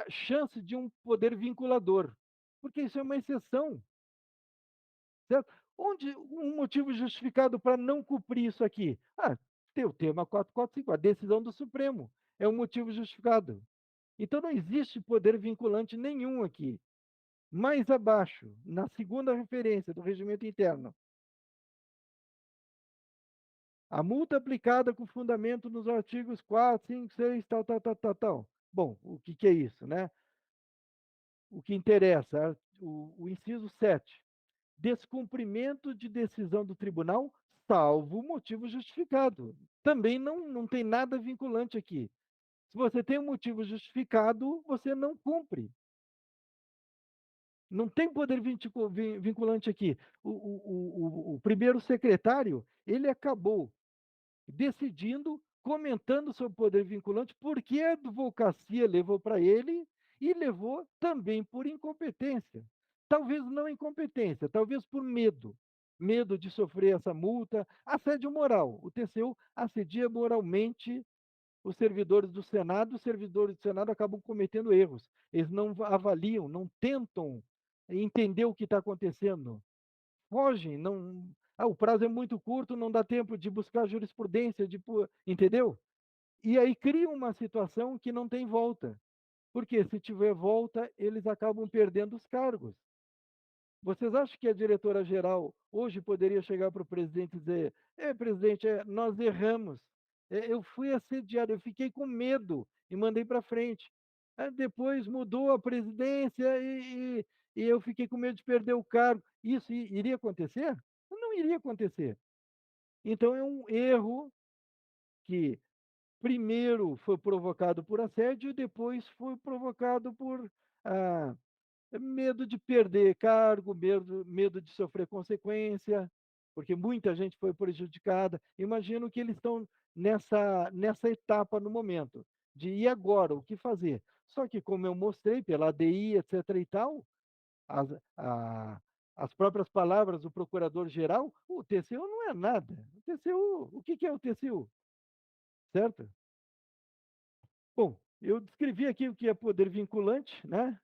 chance de um poder vinculador, porque isso é uma exceção, certo? Onde um motivo justificado para não cumprir isso aqui? Ah, tem o tema 445, a decisão do Supremo. É um motivo justificado. Então não existe poder vinculante nenhum aqui. Mais abaixo, na segunda referência do regimento interno, a multa aplicada com fundamento nos artigos 4, 5, 6, tal, tal, tal, tal, tal. Bom, o que, que é isso, né? O que interessa, o inciso 7. Descumprimento de decisão do tribunal, salvo motivo justificado. Também não tem nada vinculante aqui. Se você tem um motivo justificado, você não cumpre. Não tem poder vinculante aqui. O primeiro secretário, ele acabou decidindo, comentando sobre o poder vinculante, porque a advocacia levou para ele e levou também por incompetência. Talvez não incompetência, talvez por medo. Medo de sofrer essa multa, assédio moral. O TCU assedia moralmente os servidores do Senado, os servidores do Senado acabam cometendo erros. Eles não avaliam, não tentam entender o que está acontecendo. Fogem, não. Ah, o prazo é muito curto, não dá tempo de buscar jurisprudência, entendeu? E aí cria uma situação que não tem volta. Porque se tiver volta, eles acabam perdendo os cargos. Vocês acham que a diretora-geral hoje poderia chegar para o presidente e dizer: presidente, nós erramos, eu fui assediado, eu fiquei com medo e mandei para frente. Depois mudou a presidência e eu fiquei com medo de perder o cargo. Isso iria acontecer? Não iria acontecer. Então é um erro que primeiro foi provocado por assédio e depois foi provocado por ah, medo de perder cargo, medo de sofrer consequência, porque muita gente foi prejudicada. Imagino que eles estão nessa etapa no momento, de e agora, o que fazer? Só que, como eu mostrei, pela ADI, etc. e tal, as, a, as próprias palavras do procurador-geral, o TCU não é nada. O TCU, o que é o TCU? Certo? Bom, eu descrevi aqui o que é poder vinculante, né?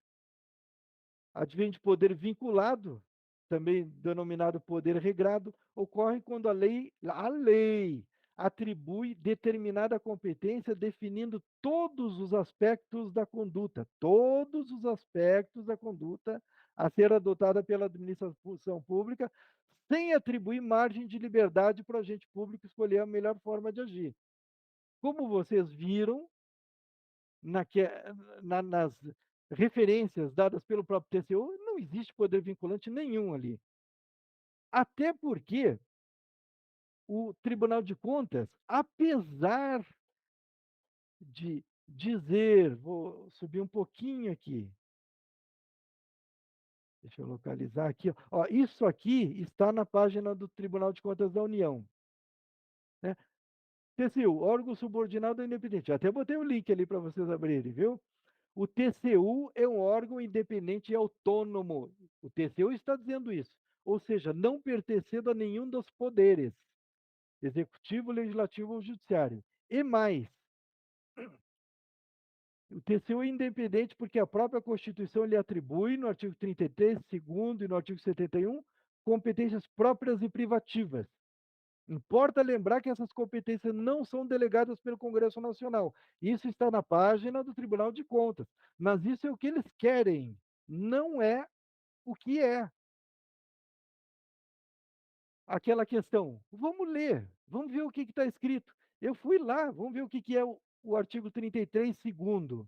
advém de poder vinculado, também denominado poder regrado, ocorre quando a lei atribui determinada competência definindo todos os aspectos da conduta, a ser adotada pela administração pública, sem atribuir margem de liberdade para o agente público escolher a melhor forma de agir. Como vocês viram, nas referências dadas pelo próprio TCU, não existe poder vinculante nenhum ali. Até porque o Tribunal de Contas, apesar de dizer, vou subir um pouquinho aqui, deixa eu localizar aqui, ó, isso aqui está na página do Tribunal de Contas da União, né? TCU, órgão subordinado independente. Até botei o link ali para vocês abrirem, viu? O TCU é um órgão independente e autônomo. O TCU está dizendo isso. Ou seja, não pertencendo a nenhum dos poderes, executivo, legislativo ou judiciário. E mais, o TCU é independente porque a própria Constituição lhe atribui, no artigo 33, segundo e no artigo 71, competências próprias e privativas. Importa lembrar que essas competências não são delegadas pelo Congresso Nacional. Isso está na página do Tribunal de Contas. Mas isso é o que eles querem, não é o que é. Aquela questão, vamos ler, vamos ver o que está escrito. Eu fui lá, vamos ver o que é o artigo 33, segundo,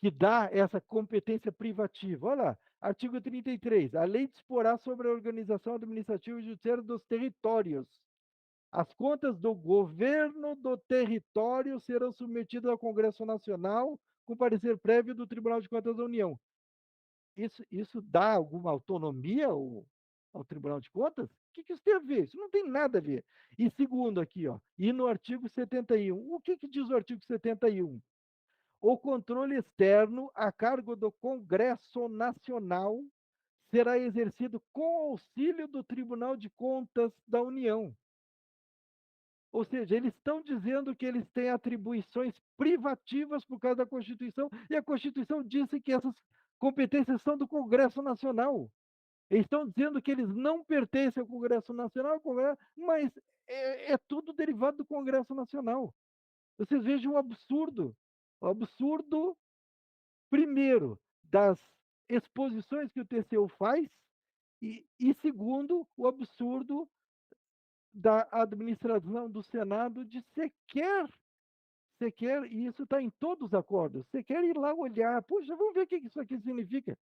que dá essa competência privativa. Olha lá, artigo 33, a lei disporá sobre a organização administrativa e judiciária dos territórios. As contas do governo do território serão submetidas ao Congresso Nacional com parecer prévio do Tribunal de Contas da União. Isso dá alguma autonomia ao Tribunal de Contas? O que isso tem a ver? Isso não tem nada a ver. E segundo aqui, ó, e no artigo 71, o que diz o artigo 71? O controle externo a cargo do Congresso Nacional será exercido com auxílio do Tribunal de Contas da União. Ou seja, eles estão dizendo que eles têm atribuições privativas por causa da Constituição, e a Constituição disse que essas competências são do Congresso Nacional. Eles estão dizendo que eles não pertencem ao Congresso Nacional, mas é tudo derivado do Congresso Nacional. Vocês vejam o absurdo. O absurdo, primeiro, das exposições que o TCU faz, e segundo, o absurdo da administração do Senado de sequer, e isso está em todos os acordos, você quer ir lá olhar, puxa, vamos ver o que isso aqui significa.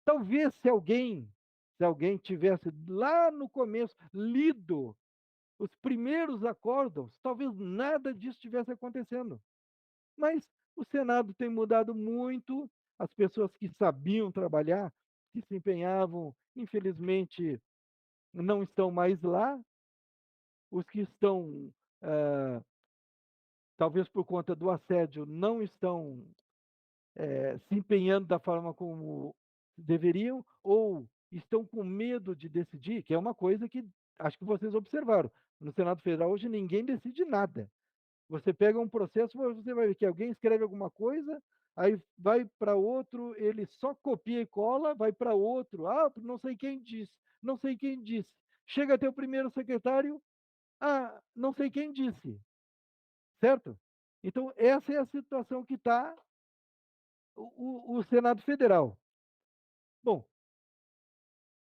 Talvez se alguém tivesse lá no começo lido os primeiros acordos, talvez nada disso estivesse acontecendo. Mas o Senado tem mudado muito, as pessoas que sabiam trabalhar, que se empenhavam, infelizmente, não estão mais lá, os que estão, talvez por conta do assédio, não estão se empenhando da forma como deveriam, ou estão com medo de decidir, que é uma coisa que acho que vocês observaram. No Senado Federal hoje ninguém decide nada. Você pega um processo, você vai ver que alguém escreve alguma coisa, aí vai para outro, ele só copia e cola, vai para outro, não sei quem disse, não sei quem disse. Chega até o primeiro secretário, não sei quem disse, certo? Então, essa é a situação que está o Senado Federal. Bom,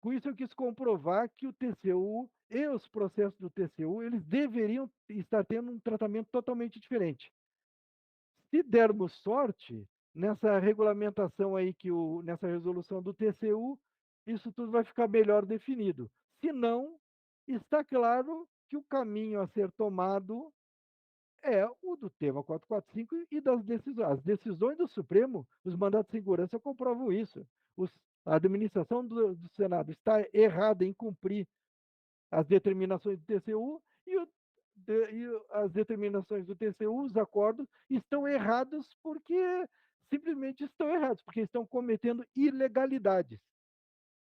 com isso eu quis comprovar que o TCU e os processos do TCU, eles deveriam estar tendo um tratamento totalmente diferente. Se dermos sorte, nessa regulamentação aí, nessa resolução do TCU, isso tudo vai ficar melhor definido. Se não, está claro que o caminho a ser tomado é o do tema 445 e das decisões. As decisões do Supremo, os mandatos de segurança comprovam isso. A administração do Senado está errada em cumprir as determinações do TCU e as determinações do TCU, os acordos, estão errados porque simplesmente estão errados, porque estão cometendo ilegalidades.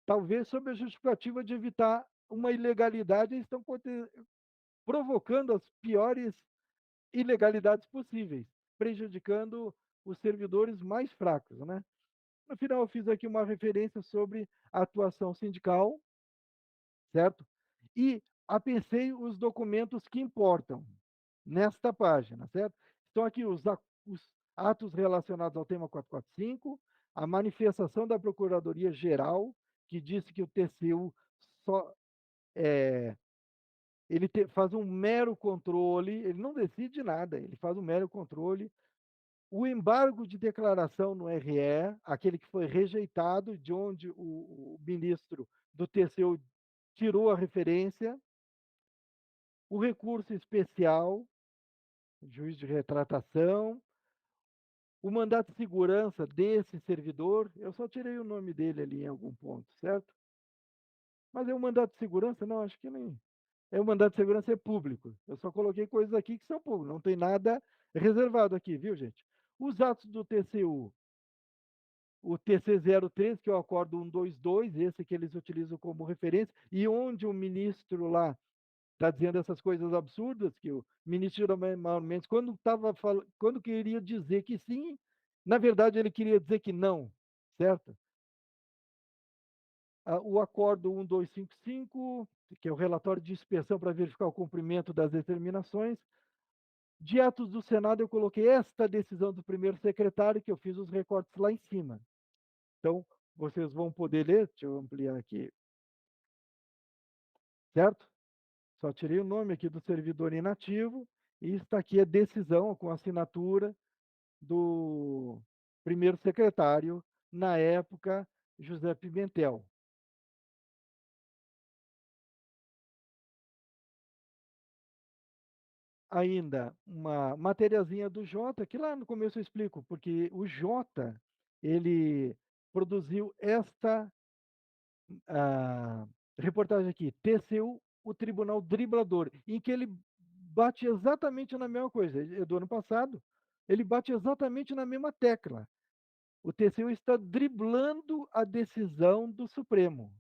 Talvez sob a justificativa de evitar uma ilegalidade, estão provocando as piores ilegalidades possíveis, prejudicando os servidores mais fracos, né? No final, eu fiz aqui uma referência sobre a atuação sindical, certo? E apensei os documentos que importam nesta página, certo? Estão aqui os atos relacionados ao tema 445, a manifestação da Procuradoria-Geral, que disse que o TCU só faz um mero controle, ele não decide nada, ele faz um mero controle. O embargo de declaração no RE, aquele que foi rejeitado, de onde o ministro do TCU tirou a referência, o recurso especial, juiz de retratação, o mandato de segurança desse servidor, eu só tirei o nome dele ali em algum ponto, certo? Mas é o mandato de segurança? Não, acho que nem. É o mandato de segurança é público. Eu só coloquei coisas aqui que são públicas, não tem nada reservado aqui, viu, gente? Os atos do TCU, o TC03, que é o acordo 122, esse que eles utilizam como referência, e onde o ministro lá está dizendo essas coisas absurdas, que o ministro Gilmar Mendes, quando queria dizer que sim, na verdade ele queria dizer que não, certo? O acordo 1255, que é o relatório de inspeção para verificar o cumprimento das determinações. De atos do Senado, eu coloquei esta decisão do primeiro secretário, que eu fiz os recortes lá em cima. Então, vocês vão poder ler, deixa eu ampliar aqui, certo? Só tirei o nome aqui do servidor inativo, e está aqui a decisão com assinatura do primeiro secretário, na época, José Pimentel. Ainda uma materiazinha do Jota, que lá no começo eu explico, porque o Jota, ele produziu esta reportagem aqui, TCU, o Tribunal Driblador, em que ele bate exatamente na mesma coisa. É do ano passado, ele bate exatamente na mesma tecla. O TCU está driblando a decisão do Supremo,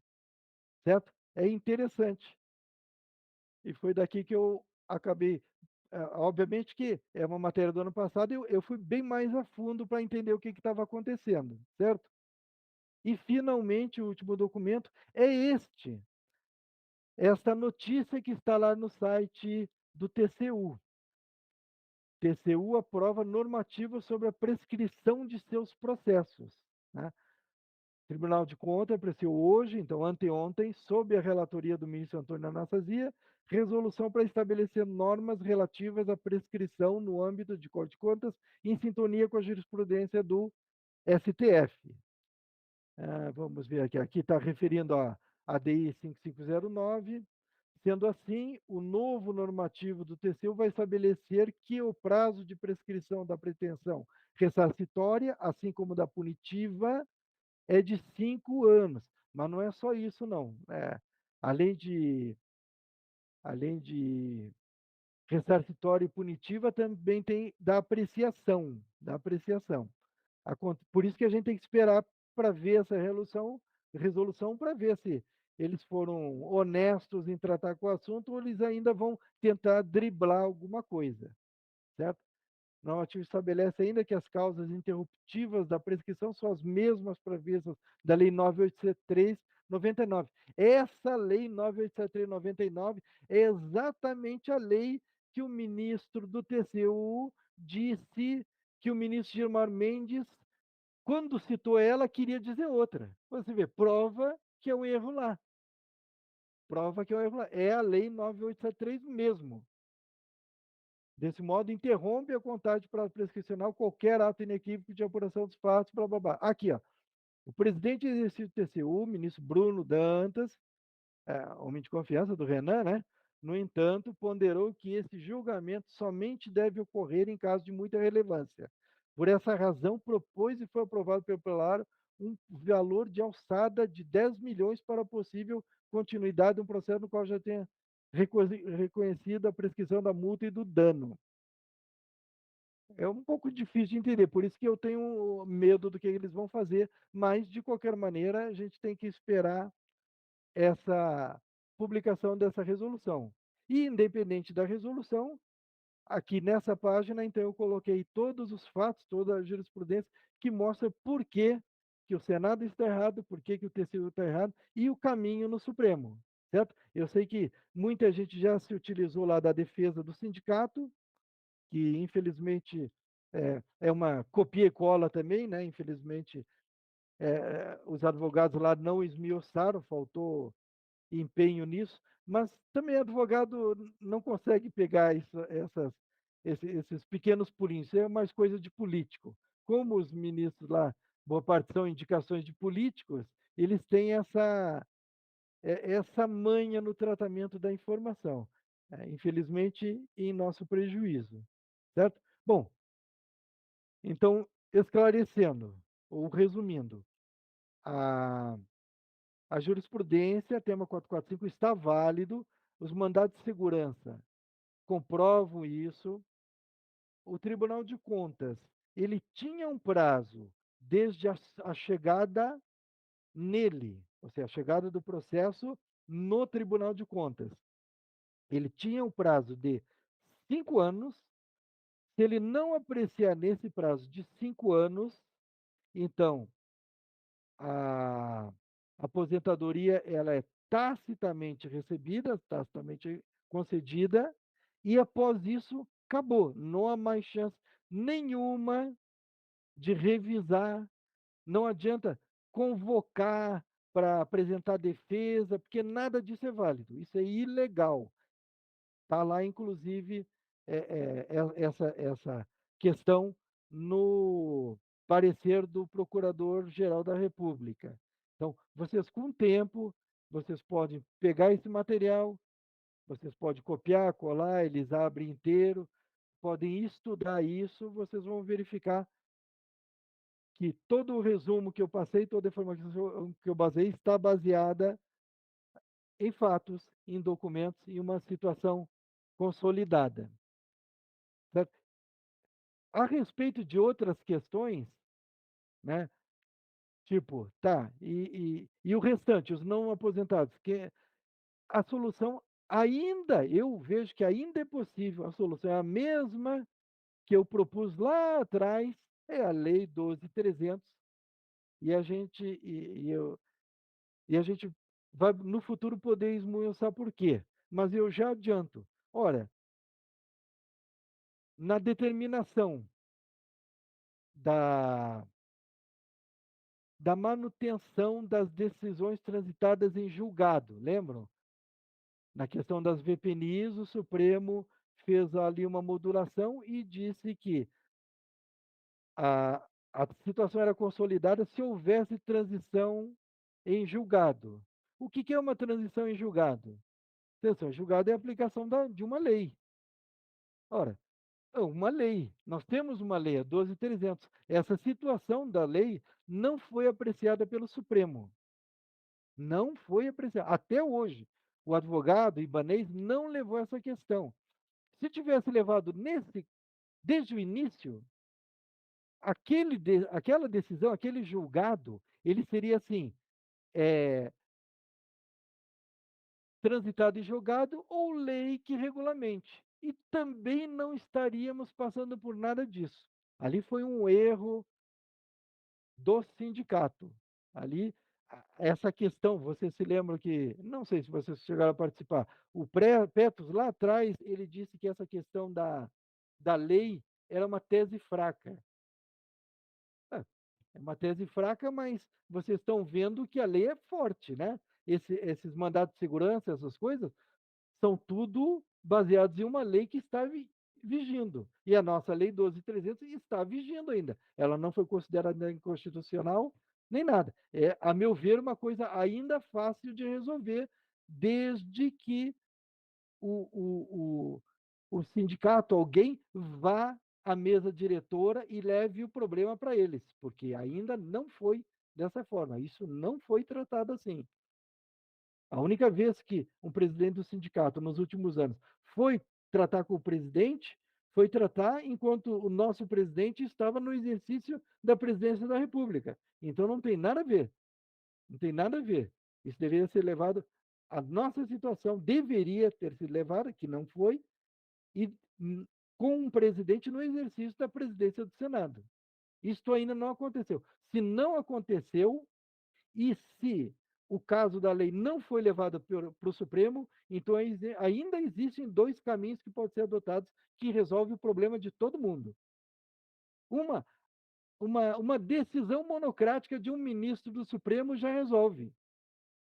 certo? É interessante. E foi daqui que eu acabei. Obviamente que é uma matéria do ano passado, eu fui bem mais a fundo para entender o que estava acontecendo, certo? E, finalmente, o último documento é esta notícia que está lá no site do TCU. TCU aprova normativa sobre a prescrição de seus processos. Né? Tribunal de Contas apreciou hoje, então anteontem, sob a relatoria do ministro Antônio Anastasia, resolução para estabelecer normas relativas à prescrição no âmbito de Corte de Contas, em sintonia com a jurisprudência do STF. Vamos ver aqui, aqui está referindo a ADI 5509. Sendo assim, o novo normativo do TCU vai estabelecer que o prazo de prescrição da pretensão ressarcitória, assim como da punitiva, é de 5 anos. Mas não é só isso, não. Além de ressarcitória e punitiva, também tem da apreciação. Da apreciação. Por isso que a gente tem que esperar para ver essa resolução para ver se eles foram honestos em tratar com o assunto ou eles ainda vão tentar driblar alguma coisa, certo? O normativo estabelece ainda que as causas interruptivas da prescrição são as mesmas previstas da Lei 9.873/99. Essa Lei 9.873/99 é exatamente a lei que o ministro do TCU disse que o ministro Gilmar Mendes, quando citou ela, queria dizer outra. Você vê, prova que é um erro lá. Prova que é um erro lá. É a Lei 9.873 mesmo. Desse modo, interrompe a contagem para prescricional qualquer ato inequívoco de apuração dos fatos, blá, blá, blá. Aqui, ó. O presidente do exercício do TCU, ministro Bruno Dantas, homem de confiança do Renan, né? No entanto, ponderou que esse julgamento somente deve ocorrer em caso de muita relevância. Por essa razão, propôs e foi aprovado pelo plenário um valor de alçada de 10 milhões para a possível continuidade de um processo no qual já tenha reconhecido a prescrição da multa e do dano. É um pouco difícil de entender, por isso que eu tenho medo do que eles vão fazer, mas, de qualquer maneira, a gente tem que esperar essa publicação dessa resolução. E, independente da resolução, aqui nessa página, então, eu coloquei todos os fatos, toda a jurisprudência, que mostra por que que o Senado está errado, por que que o TCU está errado e o caminho no Supremo, certo? Eu sei que muita gente já se utilizou lá da defesa do sindicato, que infelizmente é uma copia e cola também, né? Infelizmente, os advogados lá não esmiuçaram, faltou empenho nisso, mas também advogado não consegue pegar esses pequenos pulinhos, isso é mais coisa de político. Como os ministros lá, boa parte são indicações de políticos, eles têm essa manha no tratamento da informação, infelizmente em nosso prejuízo, certo? Bom, então, esclarecendo, ou resumindo, a a jurisprudência, tema 445, está válido, os mandados de segurança comprovam isso. O Tribunal de Contas, ele tinha um prazo desde a chegada nele, ou seja, a chegada do processo no Tribunal de Contas. Ele tinha um prazo de 5 anos. Se ele não apreciar nesse prazo de 5 anos, então a aposentadoria ela é tacitamente recebida, tacitamente concedida, e após isso acabou. Não há mais chance nenhuma de revisar. Não adianta convocar para apresentar defesa, porque nada disso é válido. Isso é ilegal. Está lá, inclusive, essa questão no parecer do Procurador-Geral da República. Então, vocês, com o tempo, vocês podem pegar esse material, vocês podem copiar, colar, eles abrem inteiro, podem estudar isso, vocês vão verificar que todo o resumo que eu passei, toda a informação que eu basei, está baseada em fatos, em documentos, em uma situação consolidada. Certo? A respeito de outras questões, né? Tipo, tá, e o restante, os não aposentados, que a solução ainda, eu vejo que ainda é possível, a solução é a mesma que eu propus lá atrás, é a Lei 12.300, e a gente, e a gente vai no futuro poder esmiuçar por quê. Mas eu já adianto, olha, na determinação da da manutenção das decisões transitadas em julgado. Lembram? Na questão das VPNIs, o Supremo fez ali uma modulação e disse que a situação era consolidada se houvesse transição em julgado. O que é uma transição em julgado? Transição em julgado é a aplicação de uma lei. Ora, uma lei. Nós temos uma lei, a 12.300. Essa situação da lei não foi apreciada pelo Supremo. Não foi apreciado. Até hoje, o advogado ibanês não levou essa questão. Se tivesse levado desde o início, aquela decisão, aquele julgado, ele seria assim, é, transitado e julgado ou lei que regulamente. E também não estaríamos passando por nada disso. Ali foi um erro do sindicato. Ali, essa questão, você se lembra que, não sei se vocês chegaram a participar, o Petros lá atrás, ele disse que essa questão da lei era uma tese fraca. É uma tese fraca, mas vocês estão vendo que a lei é forte, né? Esses mandatos de segurança, essas coisas, são tudo baseados em uma lei que está vigindo. E a nossa Lei 12.300 está vigindo ainda. Ela não foi considerada inconstitucional nem nada. É, a meu ver, uma coisa ainda fácil de resolver, desde que o sindicato, alguém, vá à mesa diretora e leve o problema para eles, porque ainda não foi dessa forma. Isso não foi tratado assim. A única vez que um presidente do sindicato, nos últimos anos, foi tratar com o presidente, foi tratar enquanto o nosso presidente estava no exercício da presidência da República. Então não tem nada a ver. Não tem nada a ver. Isso deveria ser levado. A nossa situação deveria ter sido levada, que não foi, e com um presidente no exercício da presidência do Senado. Isto ainda não aconteceu. Se não aconteceu, e se o caso da lei não foi levado para o Supremo, então ainda existem dois caminhos que podem ser adotados que resolvem o problema de todo mundo. Uma, uma decisão monocrática de um ministro do Supremo já resolve.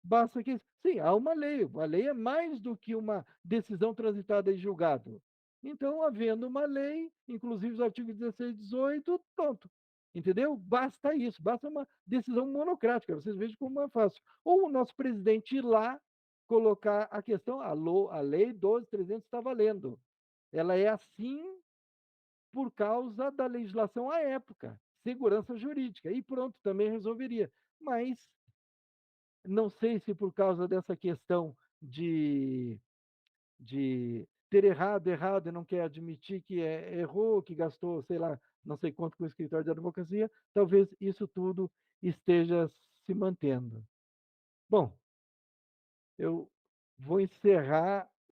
Basta que. Sim, há uma lei. A lei é mais do que uma decisão transitada em julgado. Então, havendo uma lei, inclusive os artigos 16 e 18, pronto. Entendeu? Basta isso, basta uma decisão monocrática. Vocês vejam como é fácil. Ou o nosso presidente ir lá, colocar a questão, a lei 12.300 está valendo. Ela é assim por causa da legislação à época, segurança jurídica. E pronto, também resolveria. Mas não sei se por causa dessa questão de ter errado e não quer admitir que errou, que gastou, sei lá, não sei quanto com o escritório de advocacia, talvez isso tudo esteja se mantendo. Bom, eu vou encerrar